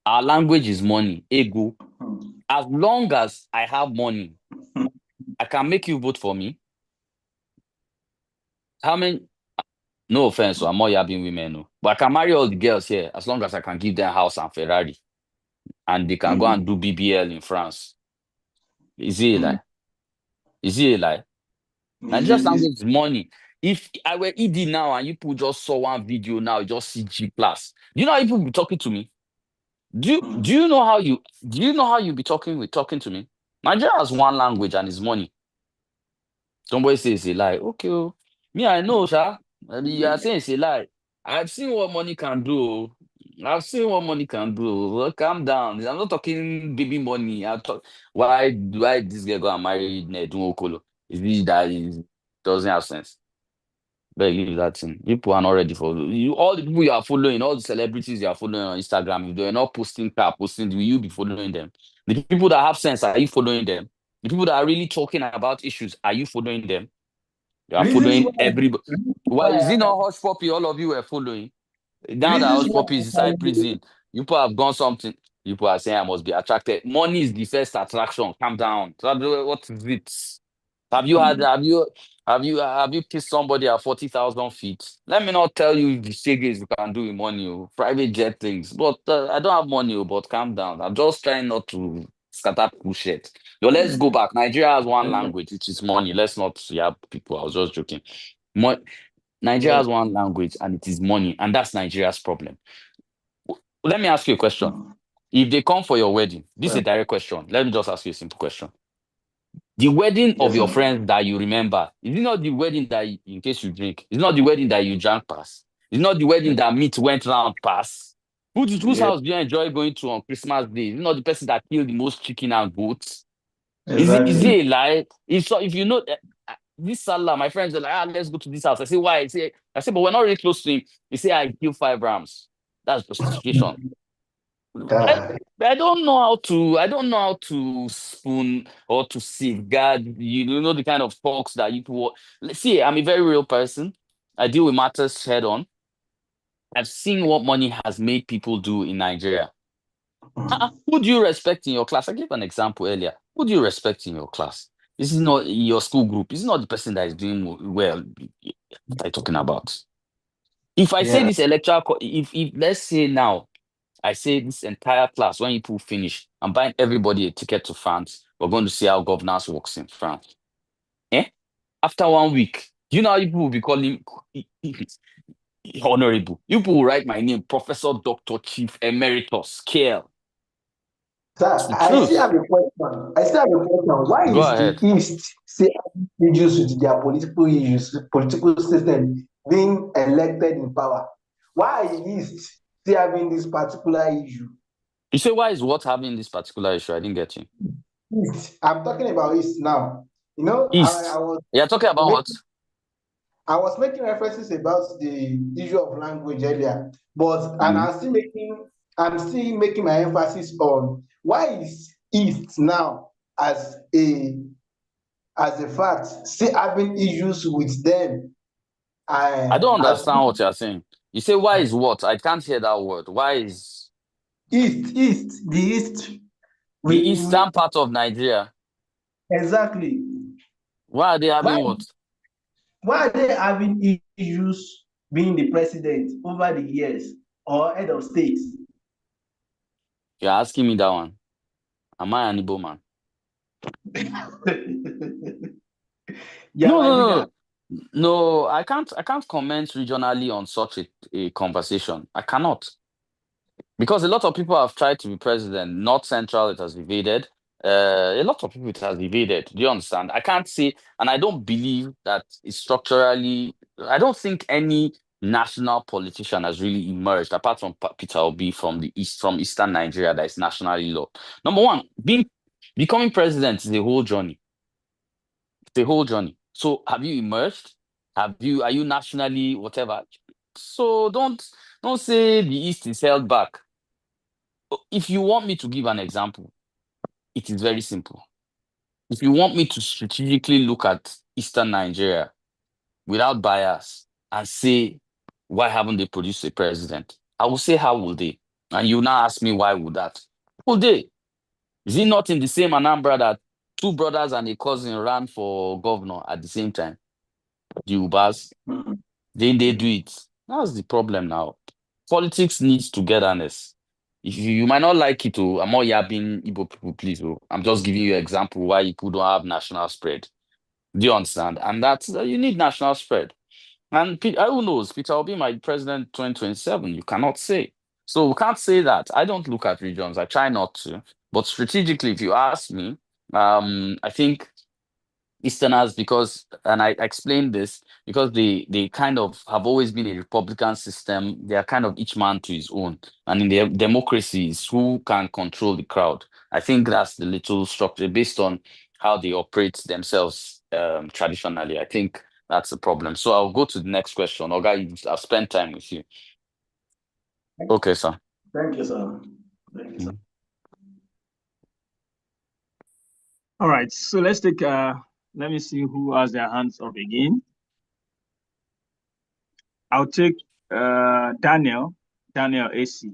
Our language is money, ego. As long as I have money, I can make you vote for me. How many? No offense, so I'm not yabbing women, no. But I can marry all the girls here as long as I can give them house and Ferrari. And they can go and do BBL in France. Is it a lie? Is it a lie? Nigeria's language is money. If I were ED now and you people just saw one video now, you just see G plus. Do you know how people be talking to me? Do you know how you be talking to me? Nigeria has one language and it's money. Somebody says it's a lie. Okay, oh. Me, I know, sha. I mean, you are saying it's a lie. I've seen what money can do. Oh. I've seen what money can do. Oh. Well, calm down. I'm not talking baby money. I talk why this girl go and marry Nedun Okolo? Is this that is doesn't have sense? But leave that thing. People are not ready for you. All the people you are following, all the celebrities you are following on Instagram, if they're not posting, will you be following them? The people that have sense, are you following them? The people that are really talking about issues, are you following them? You are Reasons following everybody. Why is why it not Hush Puppy? All of you were following. Now that reasons Hush Puppy is why inside prison, you people have gone something. You people are saying I must be attracted. Money is the first attraction. Calm down. So what is it? Have you kissed somebody at 40,000 feet? Let me not tell you the shaggies you can do with money, oh, private jet things. But I don't have money, oh, but calm down. I'm just trying not to scatter bullshit. So let's go back. Nigeria has one language, which is money. Let's not people. I was just joking. Nigeria has one language and it is money, and that's Nigeria's problem. Let me ask you a question. If they come for your wedding, this is a direct question. Let me just ask you a simple question. The wedding of your friends that you remember, is it not the wedding that, in case you drink, it's not the wedding that you drank past? It's not the wedding that meat went round past? Whose house do you enjoy going to on Christmas Day? Is it not the person that killed the most chicken and goats? Is it a lie? If you know this Salah, my friends are like, let's go to this house. I say, why? I say, but we're not really close to him. He say, I kill 5 rams. That's justification. I don't know how to spoon or to safeguard, the kind of talks that you people. See, I'm a very real person. I deal with matters head on. I've seen what money has made people do in Nigeria. Who do you respect in your class? I gave an example earlier. Who do you respect in your class? This is not your school group. This is not the person that is doing well. What are you talking about? If I say this electoral, if let's say now, I say this entire class, when people finish, I'm buying everybody a ticket to France. We're going to see how governance works in France. After 1 week, do you know how people will be calling honorable? You people will write my name, Professor Dr. Chief Emeritus Kiel. Sir, I still have a question. Why Go is ahead. the East issues with their political system being elected in power? Why is East still having this particular issue? You say, why is what having this particular issue? I didn't get you. East. I'm talking about East now. East. You're talking about what? I was making references about the issue of language earlier, and I'm still making my emphasis on why is East now as a fact still having issues with them. I don't understand what you're saying. You say, why is what? I can't hear that word. Why is East, the East, the eastern part of Nigeria? Exactly. Why are they having what? Why are they having issues being the president over the years or head of state? You're asking me that one. Am I an Igbo man? No, I can't comment regionally on such a conversation. I cannot. Because a lot of people have tried to be president. North Central, it has evaded. A lot of people it has evaded. Do you understand? I can't say, and I don't believe that it's structurally. I don't think any national politician has really emerged, apart from Peter Obi from Eastern Nigeria, that is nationally loved. Number one, becoming president is a whole journey. It's a whole journey. So have you emerged? Are you nationally whatever? So don't say the East is held back. If you want me to give an example, it is very simple. If you want me to strategically look at Eastern Nigeria, without bias and say, why haven't they produced a president? I will say, how will they? And you now ask me, why would that? Will they? Is it not in the same Anambra that two brothers and a cousin ran for governor at the same time? The Ubas, then they do it. That's the problem now. Politics needs togetherness. If you might not like it, I'm not yabbing Igbo people, please. I'm just giving you an example why people don't have national spread. Do you understand? And that's you need national spread. And who knows? Peter Obi might be president 2027. You cannot say. So we can't say that. I don't look at regions. I try not to. But strategically, if you ask me, I think Easterners, because, and I explained this, because they kind of have always been a Republican system. They are kind of each man to his own. And in their democracies, who can control the crowd? I think that's the little structure based on how they operate themselves traditionally. I think that's the problem. So I'll go to the next question. Oga, I've spent time with you. Okay, sir. Thank you, sir. Thank you, sir. All right, so let's take, let me see who has their hands up again. I'll take Daniel AC.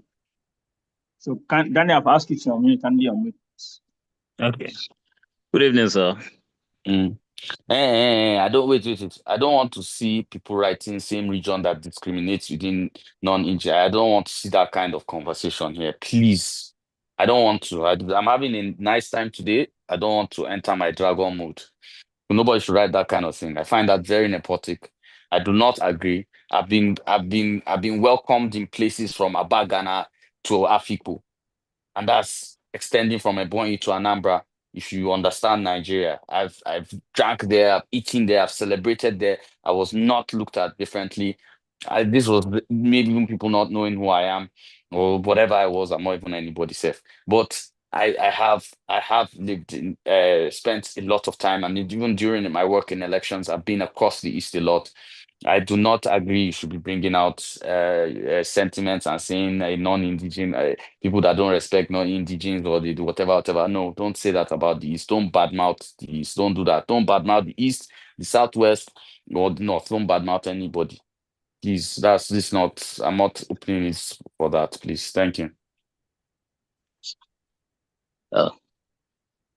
So Daniel, I've asked you to unmute, can you unmute? Okay. Good evening, sir. I don't wait. I don't want to see people writing same region that discriminates within non-India. I don't want to see that kind of conversation here. Please. I don't want to. I'm having a nice time today. I don't want to enter my dragon mode. Nobody should write that kind of thing. I find that very nepotic. I do not agree. I've been welcomed in places from Abagana to Afikpo, and that's extending from Ebonyi to Anambra. If you understand Nigeria, I've drank there, I've eaten there, I've celebrated there. I was not looked at differently. This was maybe even people not knowing who I am or whatever I was. I'm not even anybody safe. But I have lived in, spent a lot of time, and even during my work in elections, I've been across the East a lot. I do not agree you should be bringing out sentiments and saying non-indigenous people that don't respect non-indigenous or they do whatever. No, don't say that about the East. Don't badmouth the East. Don't do that. Don't badmouth the East, the Southwest, or the North. Don't badmouth anybody. Please, I'm not opening this for that. Please, thank you.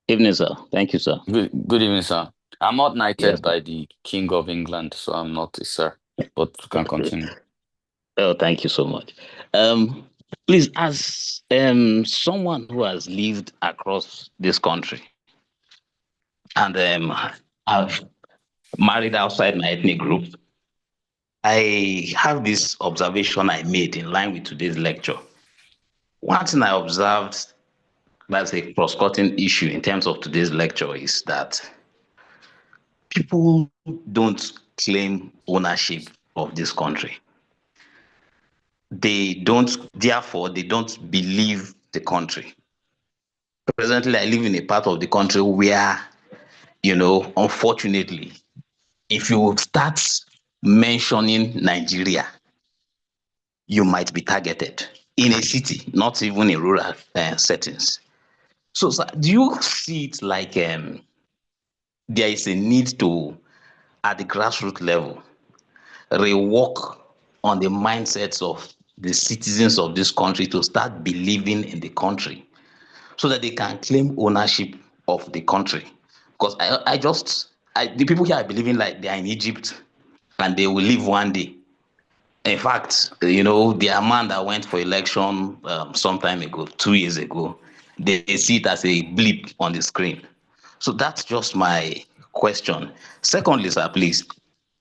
Evening, sir. Thank you, sir. Good evening, sir. I'm not knighted by the King of England, so I'm not a sir, but you can continue. Oh, thank you so much. Please, as someone who has lived across this country and I've married outside my ethnic group, I have this observation I made in line with today's lecture. One thing I observed that's a cross-cutting issue in terms of today's lecture is that people don't claim ownership of this country. Therefore, they don't believe the country. Presently, I live in a part of the country where, unfortunately, if you start mentioning Nigeria, you might be targeted in a city, not even in rural settings. So, do you see it like there is a need to, at the grassroots level, rework on the mindsets of the citizens of this country to start believing in the country so that they can claim ownership of the country? Because the people here are believing like they are in Egypt and they will leave one day. In fact, the man that went for election some time ago, 2 years ago, they see it as a blip on the screen. So that's just my question. Secondly, sir, please,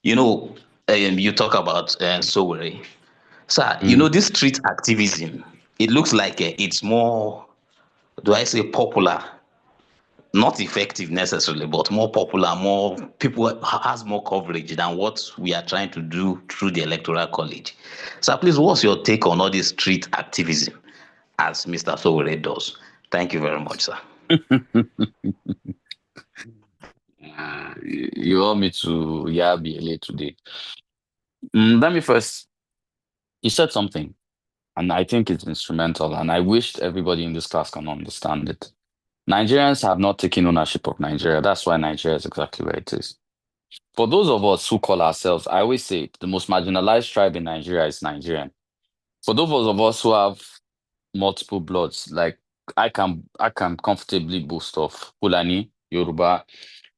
you talk about Sowore. Sir, this street activism, it looks like it's more, do I say popular? Not effective necessarily, but more popular, more people has more coverage than what we are trying to do through the Electoral College. So please, what's your take on all this street activism as Mr. Sowore does? Thank you very much, sir. You want me to yab today? Let me first, you said something, and I think it's instrumental, and I wished everybody in this class can understand it. Nigerians have not taken ownership of Nigeria. That's why Nigeria is exactly where it is. For those of us who call ourselves, I always say the most marginalized tribe in Nigeria is Nigerian. For those of us who have multiple bloods, like I can comfortably boast of Fulani, Yoruba,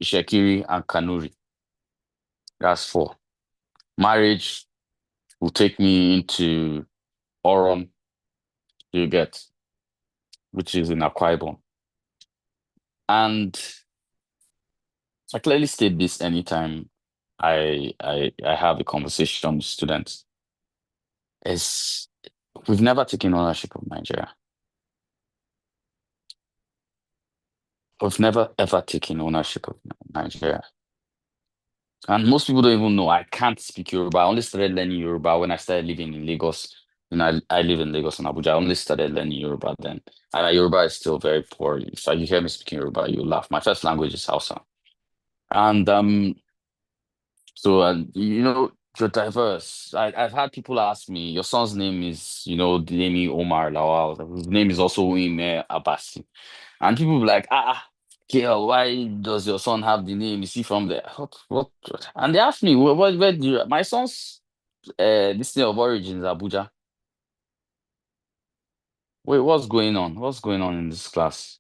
Ishekiri, and Kanuri. That's 4. Marriage will take me into Oron, you get, which is in Akwa Ibom. And I clearly state this anytime I have a conversation with students. Is we've never taken ownership of Nigeria. We've never ever taken ownership of Nigeria. And most people don't even know I can't speak Yoruba. I only started learning Yoruba when I started living in Lagos. And I live in Lagos and Abuja. I only started learning Yoruba then. And my Yoruba is still very poor. So you hear me speaking Yoruba, you laugh. My first language is Hausa. And so you're diverse. I've had people ask me, your son's name is, Demi Omar Lawal. His name is also Uime Abasi. And people be like, KL, why does your son have the name? Is he from there? What? And they asked me, where do you, my son's this name of origin is Abuja. Wait, what's going on? What's going on in this class?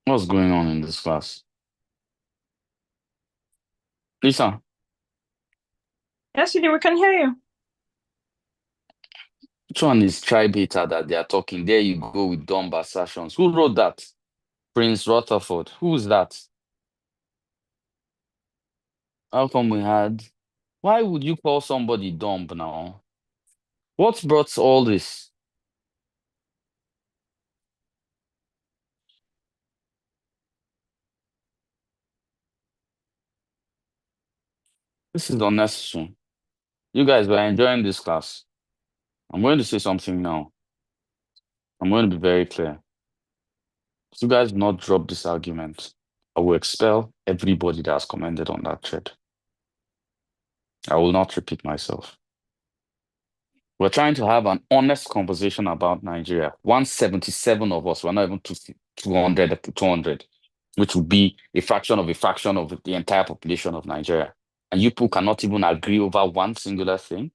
What's going on in this class? Lisa, Yes, we can hear you. which one is tribe hater that they are talking? There you go with dumb assertions. Who wrote that? Prince Rutherford. Who is that? How come we had? Why would you call somebody dumb now? What brought all this? This is unnecessary. You guys were enjoying this class. I'm going to say something now. I'm going to be very clear. If you guys do not drop this argument, I will expel everybody that has commented on that thread. I will not repeat myself. We're trying to have an honest conversation about Nigeria. 177 of us, we're not even 200, which would be a fraction of the entire population of Nigeria. And you people cannot even agree over one singular thing.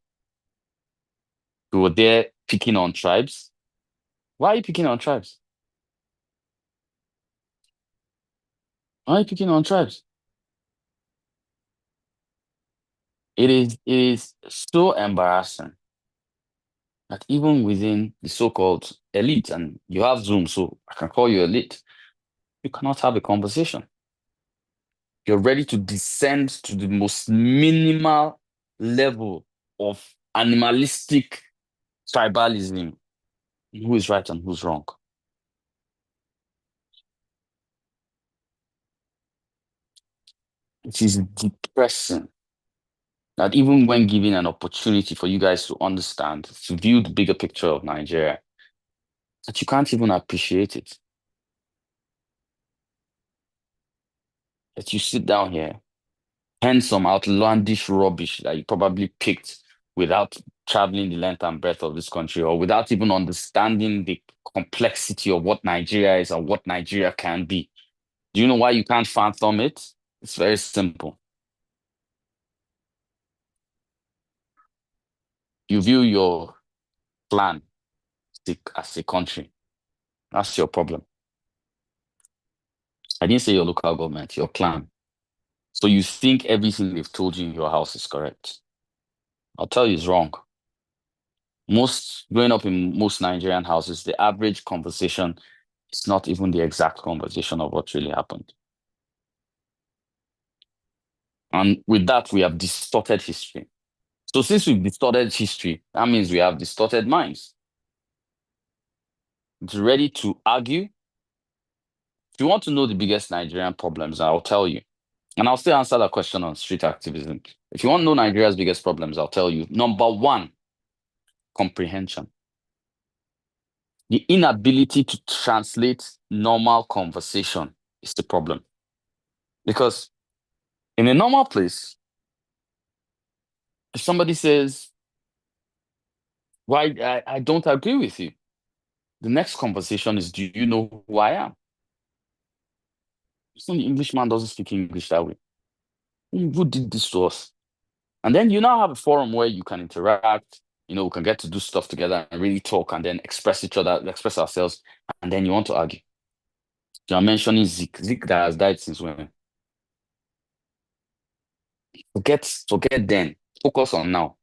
We were there picking on tribes. Why are you picking on tribes? Why are you picking on tribes? It is so embarrassing that even within the so-called elite, and you have Zoom, so I can call you elite, you cannot have a conversation. You're ready to descend to the most minimal level of animalistic tribalism. Who is right and who's wrong? It is depressing that even when given an opportunity for you guys to understand, to view the bigger picture of Nigeria, that you can't even appreciate it. That you sit down here, pen some outlandish rubbish that you probably picked without traveling the length and breadth of this country, or without even understanding the complexity of what Nigeria is and what Nigeria can be. Do you know why you can't fathom it? It's very simple. You view your clan as a country. That's your problem. I didn't say your local government, your clan. So you think everything they've told you in your house is correct. I'll tell you it's wrong. Growing up in most Nigerian houses, the average conversation is not even the exact conversation of what really happened. And with that, we have distorted history. So since we've distorted history, that means we have distorted minds. It's ready to argue. If you want to know the biggest Nigerian problems, I'll tell you. And I'll still answer that question on street activism. If you want to know Nigeria's biggest problems, I'll tell you. Number 1, comprehension. The inability to translate normal conversation is the problem. Because in a normal place, if somebody says, why I don't agree with you, the next conversation is, do you know who I am? The Englishman doesn't speak English that way. Who did this to us? And then you now have a forum where you can interact, we can get to do stuff together and really talk and then express each other, express ourselves, and then you want to argue. You are mentioning Zeke that has died since when? Forget then. Focus on now.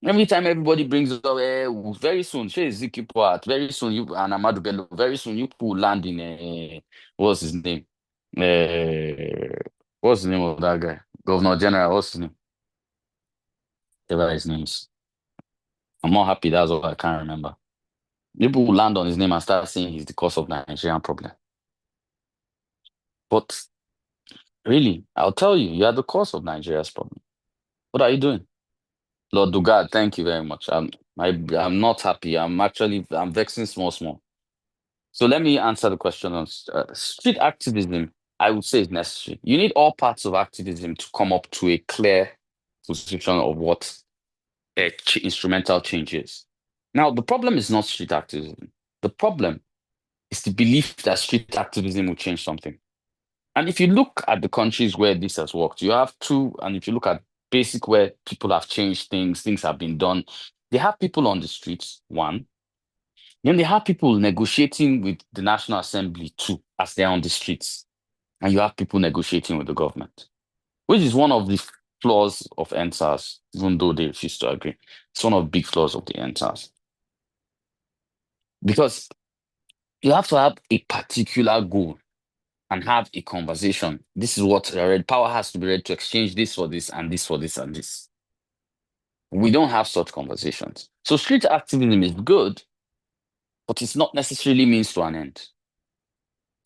Every time everybody brings up, very soon, Zeke part, very soon you and Amadou Bello, very soon you will land in what's his name? What's the name of that guy? Governor General, what's his name? Whatever his name is. I'm not happy, that's all I can't remember. People will land on his name and start saying he's the cause of Nigerian problem. But really, I'll tell you, you are the cause of Nigeria's problem. What are you doing? Lord Dugard, thank you very much. I'm not happy. I'm vexing small. So let me answer the question on street activism. I would say is necessary. You need all parts of activism to come up to a clear position of what instrumental change is. Now, the problem is not street activism. The problem is the belief that street activism will change something. And if you look at the countries where this has worked, you have two, and if you look at basic where people have changed things have been done, they have people on the streets, one. Then they have people negotiating with the National Assembly, two, as they're on the streets. And you have people negotiating with the government, which is one of the flaws of NSAS, even though they refuse to agree. It's one of the big flaws of the NSAS. Because you have to have a particular goal and have a conversation. This is what power has to be ready to exchange this for this and this for this and this. We don't have such conversations. So street activism is good, but it's not necessarily means to an end.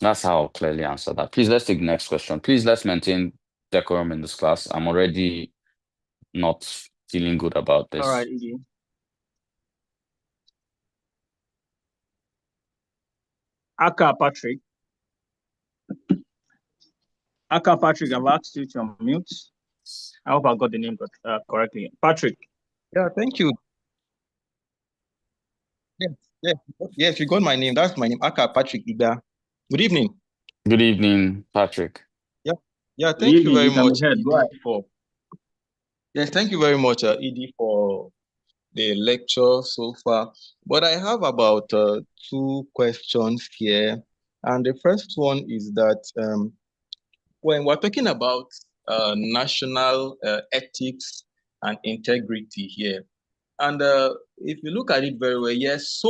That's how I'll clearly answer that. Please, let's take the next question. Please, let's maintain decorum in this class. I'm already not feeling good about this. All right, Edie. Aka Patrick, I've asked you to unmute. I hope I got the name correctly. Patrick. Yeah, thank you. Yes, you got my name. That's my name, Aka Patrick Ida. Good evening. Good evening, Patrick. Yeah, thank you very much. Yes, thank you very much, Edie, for the lecture so far. But I have about 2 questions here. And the first one is that when we're talking about national ethics and integrity here, and if you look at it very well, yes,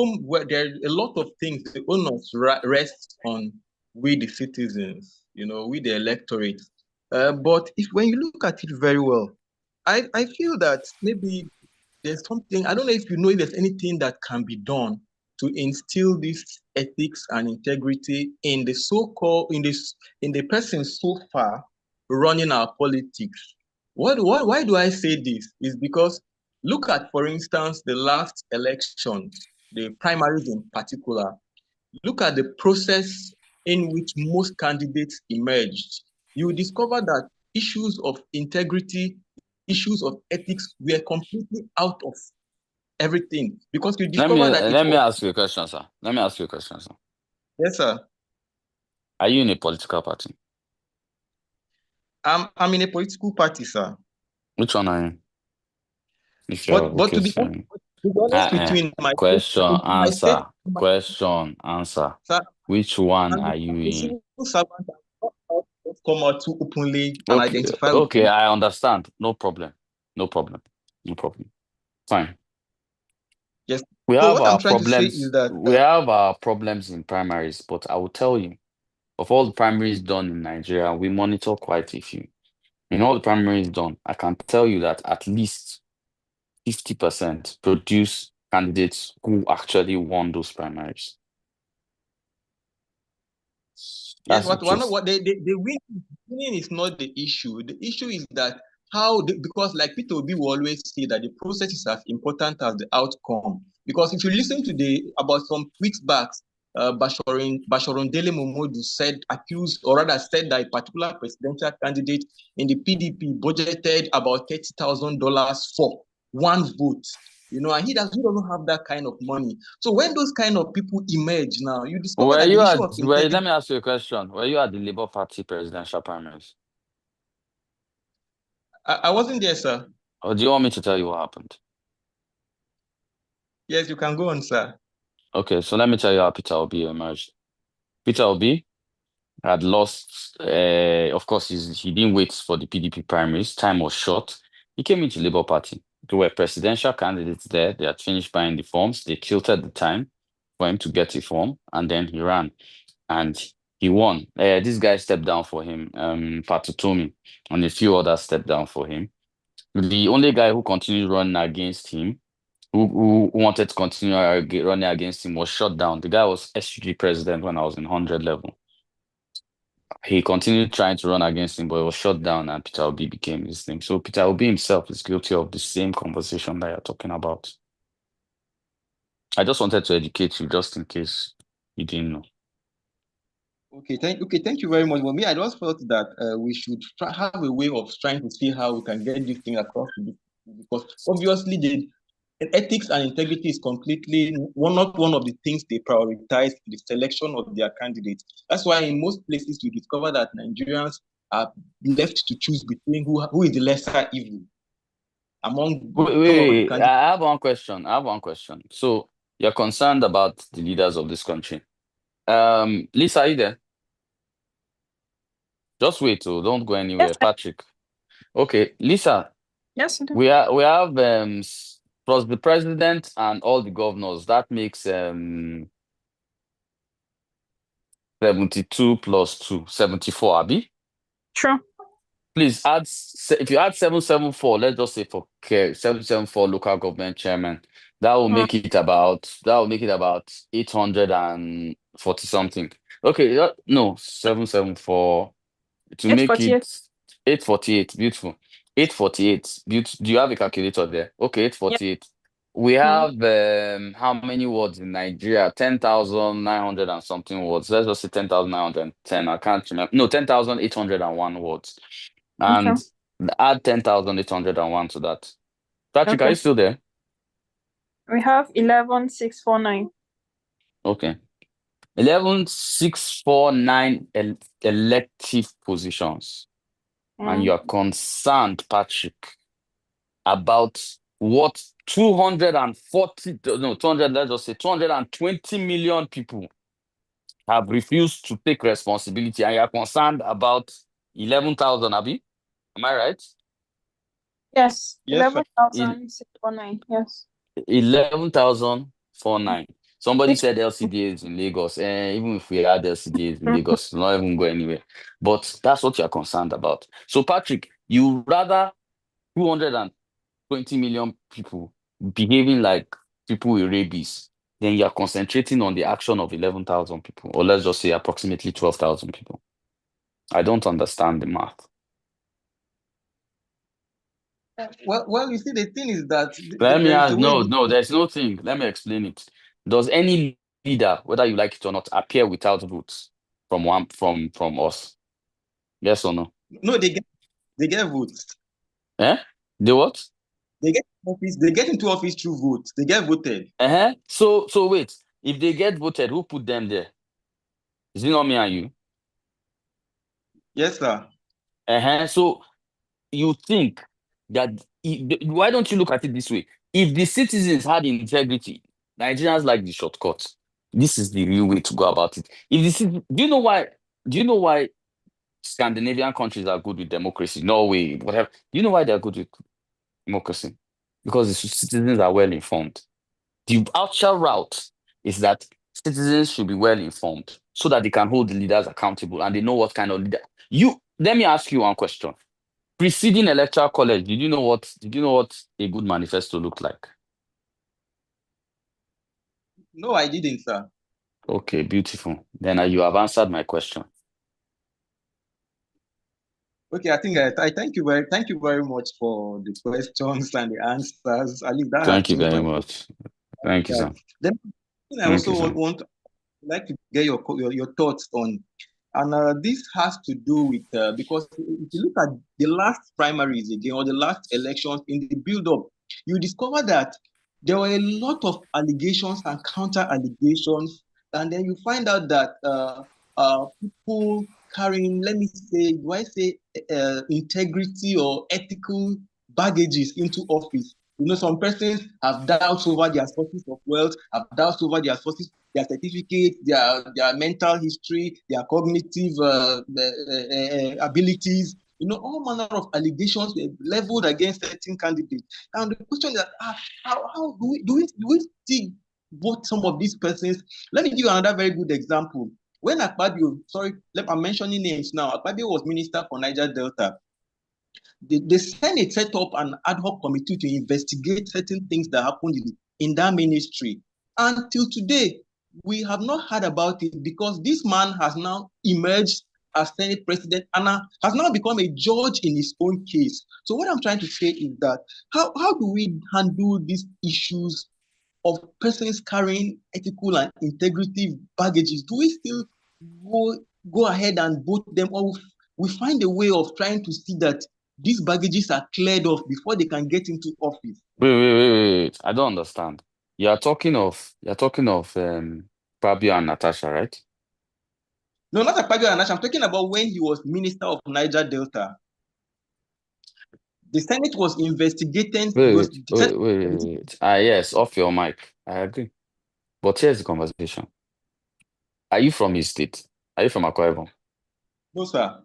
there are a lot of things the onus rests on we the citizens, we the electorate. But when you look at it very well, I feel that maybe there's something, I don't know if you know if there's anything that can be done to instill this ethics and integrity in the so-called, in the person so far running our politics. Why do I say this? Is because look at, for instance, the last elections, the primaries in particular. Look at the process in which most candidates emerged. You will discover that issues of integrity, issues of ethics were completely out of everything, because you discover Let me ask you a question, sir. Yes, sir. Are you in a political party? I'm in a political party, sir. Which one are you? But to be honest between my question, answer. Sir, which one are you in? Come out too openly and identify. Okay, I understand. No problem. Fine. Yes. We So have what our I'm trying to say problems. is that We have our problems in primaries, but I will tell you, of all the primaries done in Nigeria, we monitor quite a few. In all the primaries done, I can tell you that at least 50% produce candidates who actually won those primaries. Yes, what the winning is not the issue. The issue is that because like Peter Obi will always say that the process is as important as the outcome. Because if you listen to about some weeks back, Basharon Dele Momodu said that a particular presidential candidate in the PDP budgeted about $30,000 for one vote. And he doesn't have that kind of money. So when those kind of people emerge now, you discover that the issue of integrity. Let me ask you a question. Were you at the Labour Party presidential primaries? I wasn't there, sir. Or do you want me to tell you what happened? Yes, you can go on, sir. Okay, so let me tell you how Peter Obi emerged. Peter Obi had lost, of course, he didn't wait for the PDP primaries. Time was short. He came into Labour Party. There were presidential candidates there. They had finished buying the forms. They tilted the time for him to get a form, and then he ran. And he won. This guy stepped down for him, Patutomi, and a few others stepped down for him. The only guy who continued running against him, who wanted to continue running against him, was shut down. The guy was SUG president when I was in 100 level. He continued trying to run against him, but it was shut down, and Peter Obi became his thing. So Peter Obi himself is guilty of the same conversation that you're talking about. I just wanted to educate you, just in case you didn't know. Okay, thank you very much. Well, me, I just felt that we should have a way of trying to see how we can get this thing across to the people, because obviously the ethics and integrity is completely not one of the things they prioritize in the selection of their candidates. That's why in most places you discover that Nigerians are left to choose between who is the lesser evil among some of the candidates. I have one question. So you're concerned about the leaders of this country. Lisa, are you there? Just wait, don't go anywhere. Yes. Patrick. Okay, Lisa. Yes, I do. We have plus the president and all the governors. That makes 72 plus 2, 74, Abi? Sure. Please add, if you add 774, let's just say for 774 local government chairman, that will make it about 840 something. Okay, no, 774 to make it 848. Beautiful. 848. Do you have a calculator there? Okay, 848. We have how many wards in Nigeria? 10,900 and something wards. Let's just say 10,910. I can't remember. No, 10,801 wards. And add 10,801 to that. Patrick, are you still there? We have 11,649. Okay. 11,649 elective positions. And you are concerned, Patrick, about what 220 million people have refused to take responsibility, and you are concerned about 11,000, Abi? Am I right? Yes, 11,649. Yes. 11,049. Somebody said LCDs in Lagos. Even if we had LCDs in Lagos, it's not even go anywhere. But that's what you're concerned about. So, Patrick, you rather 220 million people behaving like people with rabies, then you're concentrating on the action of 11,000 people, or let's just say approximately 12,000 people. I don't understand the math. Well, you see, the thing is that there's no thing. Let me explain it. Does any leader, whether you like it or not, appear without votes from us? Yes or no? No, they get votes. They what? They get office. They get into office through votes. They get voted. So wait. If they get voted, who put them there? Is it not me and you? Yes, sir. So you think that why don't you look at it this way? If the citizens had integrity, Nigerians like the shortcut. This is the real way to go about it. Do you know why Scandinavian countries are good with democracy? Norway, whatever. Do you know why they're good with democracy? Because the citizens are well informed. The actual route is that citizens should be well informed so that they can hold the leaders accountable and they know what kind of leader. Let me ask you one question. Preceding electoral college, did you know what a good manifesto looked like? No, I didn't, sir. Okay, beautiful. Then you have answered my question. Okay, I think I thank you very much for the questions and the answers. I leave that. Thank you very much. Thank you, sir. Then I also like to get your thoughts on, and this has to do with because if you look at the last primaries again or the last elections in the build-up, you discover that there were a lot of allegations and counter allegations, and then you find out that people carrying, let me say, do I say integrity or ethical baggages into office? You know, some persons have doubts over their sources of wealth, have doubts over their sources, their certificates, their mental history, their cognitive abilities. You know, all manner of allegations were leveled against certain candidates. And the question is, how do we still vote some of these persons? Let me give you another very good example. When Akpabio, I'm mentioning names now, Akpabio was minister for Niger Delta. The Senate set up an ad hoc committee to investigate certain things that happened in that ministry. Until today, we have not heard about it because this man has now emerged as Senate president and has now become a judge in his own case. So what I'm trying to say is that how do we handle these issues of persons carrying ethical and integrity baggages? Do we still go ahead and vote them, or we find a way of trying to see that these baggages are cleared off before they can get into office? Wait. I don't understand. You're talking of Fabio and Natasha, right? No, not Akpabio and Natasha. I'm talking about when he was minister of Niger Delta. The Senate was investigating. Wait. Yes, off your mic. I agree. But here's the conversation. Are you from his state? Are you from Akwa Ibom? No, sir.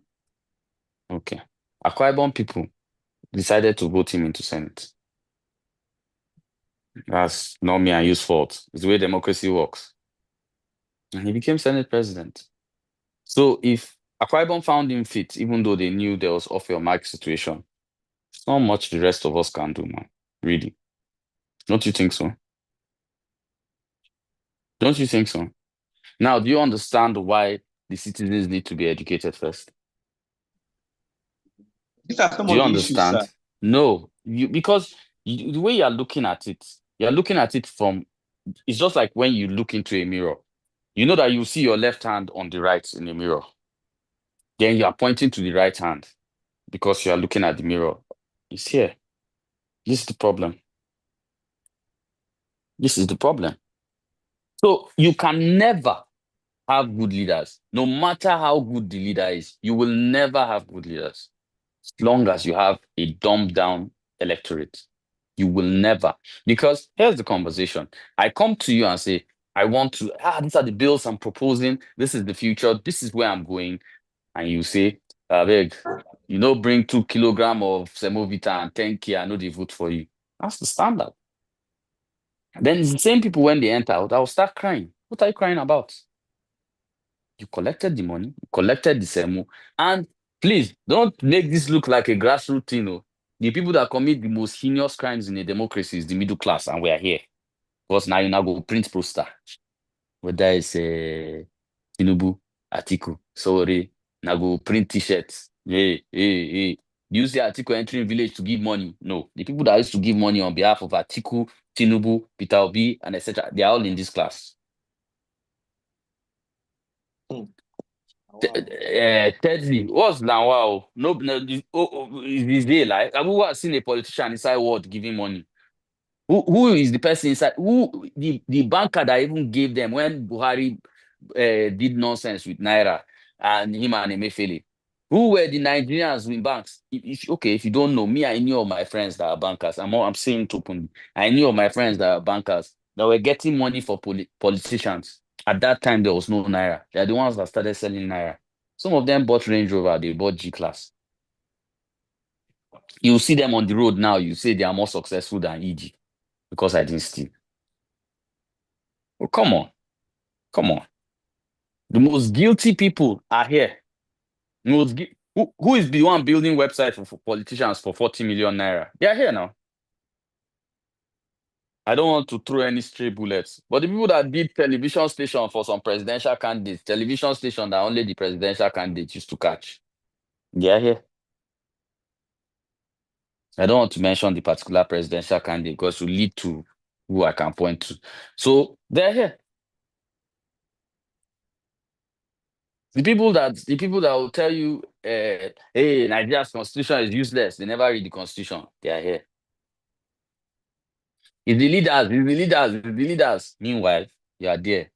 Okay. Akwa Ibom people decided to vote him into Senate. That's not me and you's fault. It's the way democracy works. And he became Senate president. So if Akwa Ibom found him fit, even though they knew there was off your mic situation, it's not much the rest of us can do, man. Really. Don't you think so? Don't you think so? Now, do you understand why the citizens need to be educated first? These are some Do of you the issues, understand? sir. No, because the way you're looking at it from, it's just like when you look into a mirror. You know that you see your left hand on the right in the mirror. Then you are pointing to the right hand because you are looking at the mirror. It's here. This is the problem. This is the problem. So you can never have good leaders. No matter how good the leader is, you will never have good leaders. As long as you have a dumbed down electorate, you will never. Because here's the conversation. I come to you and say, I want to, these are the bills I'm proposing. This is the future. This is where I'm going. And you say, beg, bring 2 kilograms of semovita and 10K, I know they vote for you. That's the standard. Then it's the same people, when they enter out, I'll start crying. What are you crying about? You collected the money, you collected the semo, and please don't make this look like a grassroots thing. Oh. The people that commit the most heinous crimes in a democracy is the middle class, and we are here. Because now you now go print poster. Whether it's Tinubu, Atiku, sorry, now go print t-shirts. Hey. Do you see Atiku entering village to give money? No. The people that used to give money on behalf of Atiku, Tinubu, Peter Obi, and etc., they are all in this class. Thirdly, what's now? Wow, no, is they like? I've never seen a politician inside world giving money. Who is the person inside? Who the banker that even gave them when Buhari did nonsense with Naira and him and Emefiele? Who were the Nigerians in banks? If you don't know me, I knew of my friends that are bankers. I'm saying it openly. I knew of my friends that are bankers that were getting money for politicians. At that time, there was no Naira. They're the ones that started selling Naira. Some of them bought Range Rover, they bought G-Class. You see them on the road now, you say they are more successful than EG because I didn't steal. Well, come on. The most guilty people are here. Who is the one building websites for politicians for 40 million naira? They are here now. I don't want to throw any stray bullets, but the people that did television station for some presidential candidates, television station that only the presidential candidates used to catch, they are here. I don't want to mention the particular presidential candidate because it will lead to who I can point to. So they're here. The people that will tell you, hey, Nigeria's constitution is useless. They never read the constitution. They are here. It's the leaders. Meanwhile, you are there.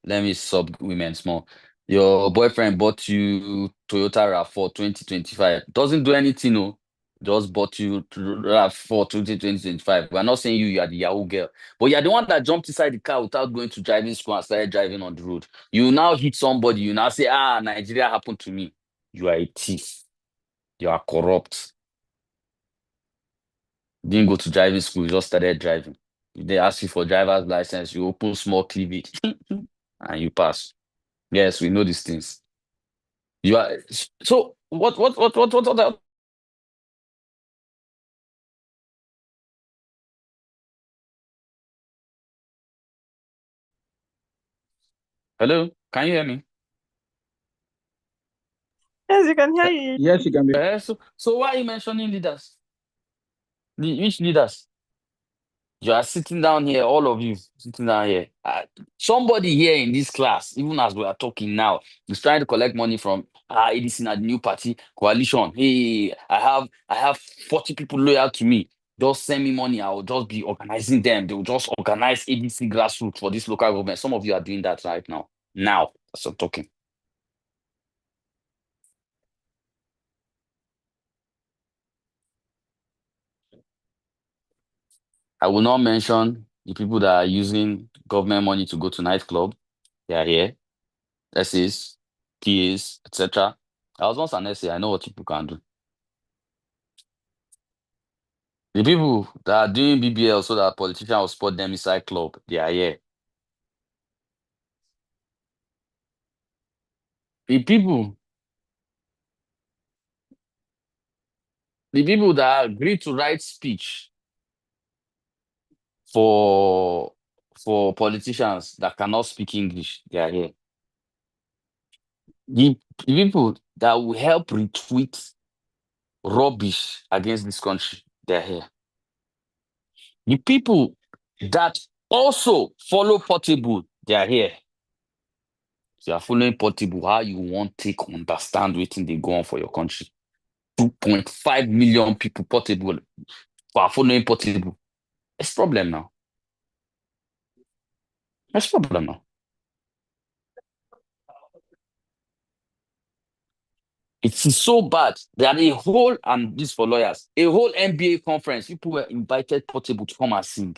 Let me sub women small. Your boyfriend bought you Toyota RAV4 2025. Doesn't do anything, no. Just bought you RAV4 2025. We're not saying you are the Yahoo girl, but you're the one that jumped inside the car without going to driving school and started driving on the road. You now hit somebody. You now say, Nigeria happened to me. You are a thief. You are corrupt. Didn't go to driving school. You just started driving. They ask you for driver's license. You open small cleavage and you pass. Yes, we know these things. You are so what hello? Can you hear me? Yes, you can hear you. Yes, you can be. So why are you mentioning leaders? Which leaders? You are sitting down here, all of you sitting down here. Somebody here in this class, even as we are talking now, is trying to collect money from ADC and the new party coalition. Hey, I have 40 people loyal to me. Just send me money. I will just be organizing them. They will just organize ADC grassroots for this local government. Some of you are doing that right now. Now, as I'm talking. I will not mention the people that are using government money to go to nightclub. They are here. SAs, PAs, etc. I was once an SA. I know what people can do. The people that are doing BBL so that politicians will support them inside club, they are here. The people that agree to write speech for politicians that cannot speak English, they are here. The people that will help retweet rubbish against this country, they are here. The people that also follow Portable, they are here. So you are following Portable, how you want to understand what they go on for your country. 2.5 million people Portable are following Portable. It's a problem now. It's a problem now. It is so bad that a whole, and this for lawyers, a whole NBA conference, people were invited Portable to come and sing.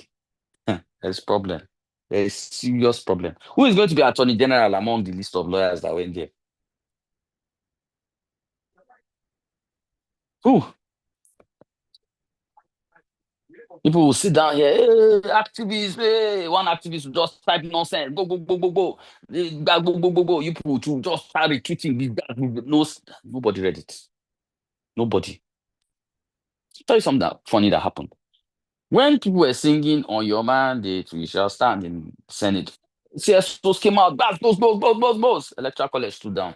There's a problem. There's a serious problem. Who is going to be Attorney General among the list of lawyers that went there? Who? People will sit down here, hey, activists, hey, one activist will just type nonsense, go, go, go, go, go, go, go, go, go. You people to just start retweeting this, that. No, nobody read it. Nobody. Tell you something that funny that happened. When people were singing on your mandate, we shall stand in Senate, CSOs came out, boss. Electoral college stood down.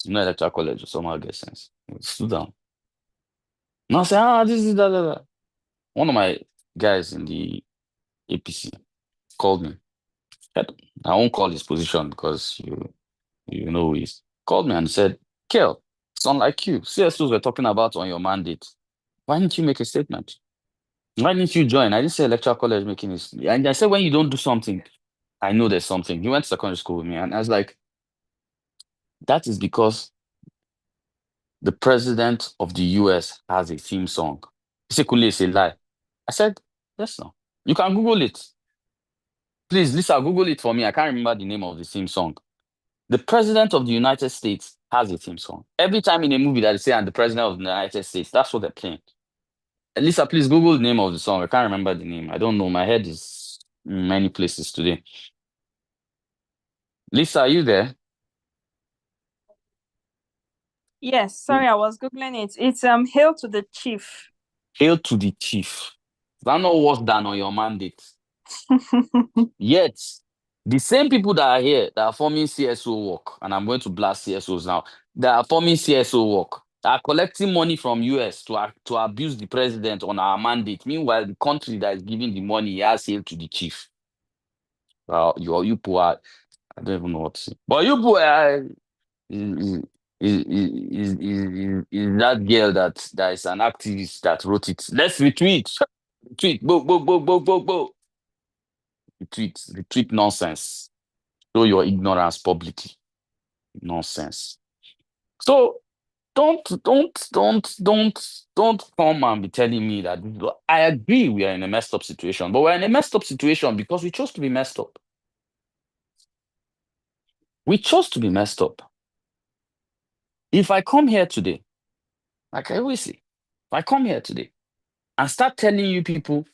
No electoral college, somehow get sense. It stood down. Now say, this is that. One of my guys in the APC called me. I won't call his position because you know who he is. Called me and said, Kel, sound like you. CSOs were talking about on your mandate. Why didn't you make a statement? Why didn't you join? I didn't say electoral college making this. And I said, when you don't do something, I know there's something. He went to secondary school with me, and I was like, that is because the president of the US has a theme song. He said, Kule, it's a lie. I said, yes, no. You can Google it. Please, Lisa, Google it for me. I can't remember the name of the theme song. The president of the United States has a theme song. Every time in a movie that they say, I'm the president of the United States, that's what they're playing. Lisa, please Google the name of the song. I can't remember the name. I don't know. My head is in many places today. Lisa, are you there? Yes, sorry, I was Googling it. It's Hail to the Chief. Hail to the chief. That's not worse than on your mandate. Yet, the same people that are here that are forming CSO work, and I'm going to blast CSOs now, that are forming CSO work, are collecting money from US to abuse the president on our mandate. Meanwhile, the country that is giving the money has hail to the chief. You poor, I don't even know what to say. But you poor is that girl that is an activist that wrote it. Let's retweet. Retweet. Go. Retweet nonsense. show your ignorance publicly. Nonsense. So don't come and be telling me that I agree we are in a messed up situation, but we're in a messed up situation because we chose to be messed up. We chose to be messed up. If I come here today, like I always say, if I come here today and start telling you people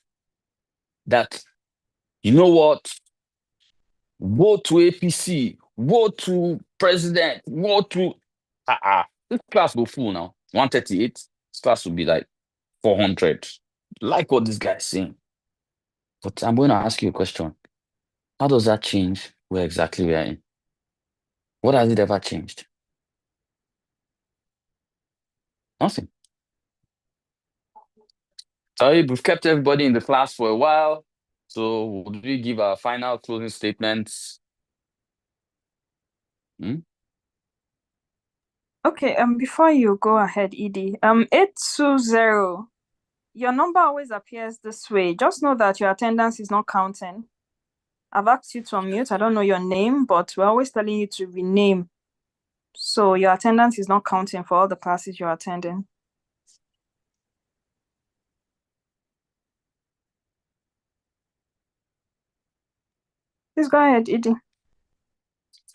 that, you know what, vote to APC, vote to president, vote to this class will full now. 138. This class will be like 400. Like what this guy is saying. But I'm going to ask you a question. How does that change where exactly we are in? What has it ever changed? Nothing. Sorry, we've kept everybody in the class for a while. So would we give our final closing statements? Okay, before you go ahead, Edie, 820, your number always appears this way. Just know that your attendance is not counting. I've asked you to unmute. I don't know your name, but we're always telling you to rename. So your attendance is not counting for all the classes you're attending. Please go ahead, Edie.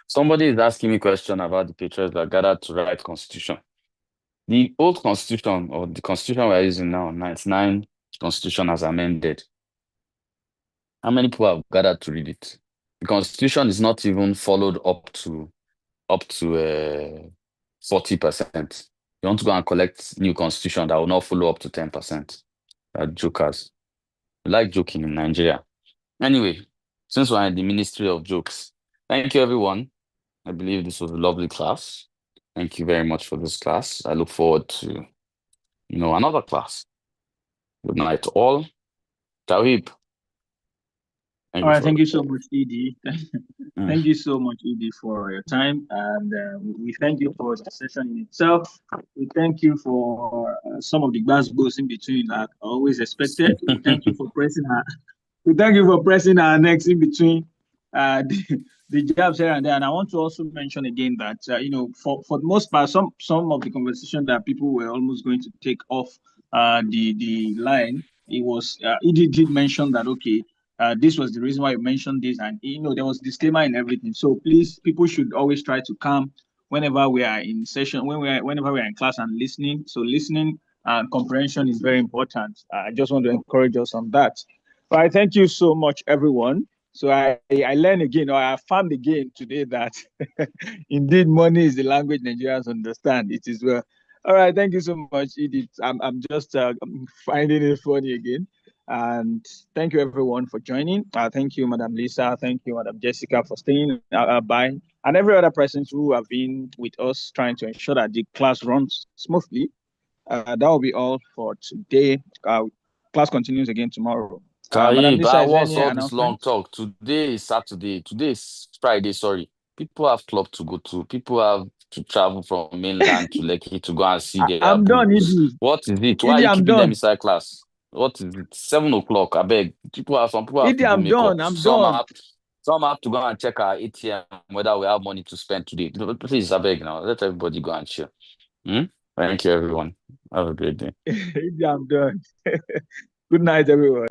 Somebody is asking me a question about the patriots that gathered to write constitution. The old constitution, or the constitution we're using now, 99 constitution as amended. How many people have gathered to read it? The constitution is not even followed up to 40%. You want to go and collect new constitution that will not follow up to 10%. They're jokers. We like joking in Nigeria. Anyway, since we're in the ministry of jokes, thank you, everyone. I believe this was a lovely class. Thank you very much for this class. I look forward to, another class. Good night, all. Tawib. All right, thank you so much, Edie. Thank you so much, Edie, for your time, and we thank you for the session in itself. We thank you for some of the goes in between, like always expected. We thank you for pressing our. We thank you for pressing our necks in between the jabs here and there. And I want to also mention again that for the most part, some of the conversation that people were almost going to take off the line, Edie did mention that this was the reason why you mentioned this, and there was disclaimer in everything. So please, people should always try to come whenever we are in session, whenever we are in class and listening. So listening and comprehension is very important. I just want to encourage us on that. All right, thank you so much, everyone. So I learned again, or I affirmed again today that indeed money is the language Nigerians understand. It is well. All right, thank you so much, Edith. I'm just finding it funny again. And thank you, everyone, for joining. Thank you, Madam Lisa. Thank you, Madam Jessica, for staying by. And every other person who have been with us trying to ensure that the class runs smoothly. That will be all for today. Class continues again tomorrow. Madam Lisa, is there what's any all this long talk? Today is Saturday. Today is Friday, sorry. People have club to go to. People have to travel from mainland to Lekki to go and see their I'm done, Edie. What is it? Why are you keeping them inside class? What is it? 7 o'clock, I beg. Some people have Edie, to do I'm makeup. done. I'm done. Some have to go and check our ATM whether we have money to spend today. Please, I beg now. Let everybody go and chill. Thank you, everyone. Have a great day. Edie, I'm done. Good night, everyone.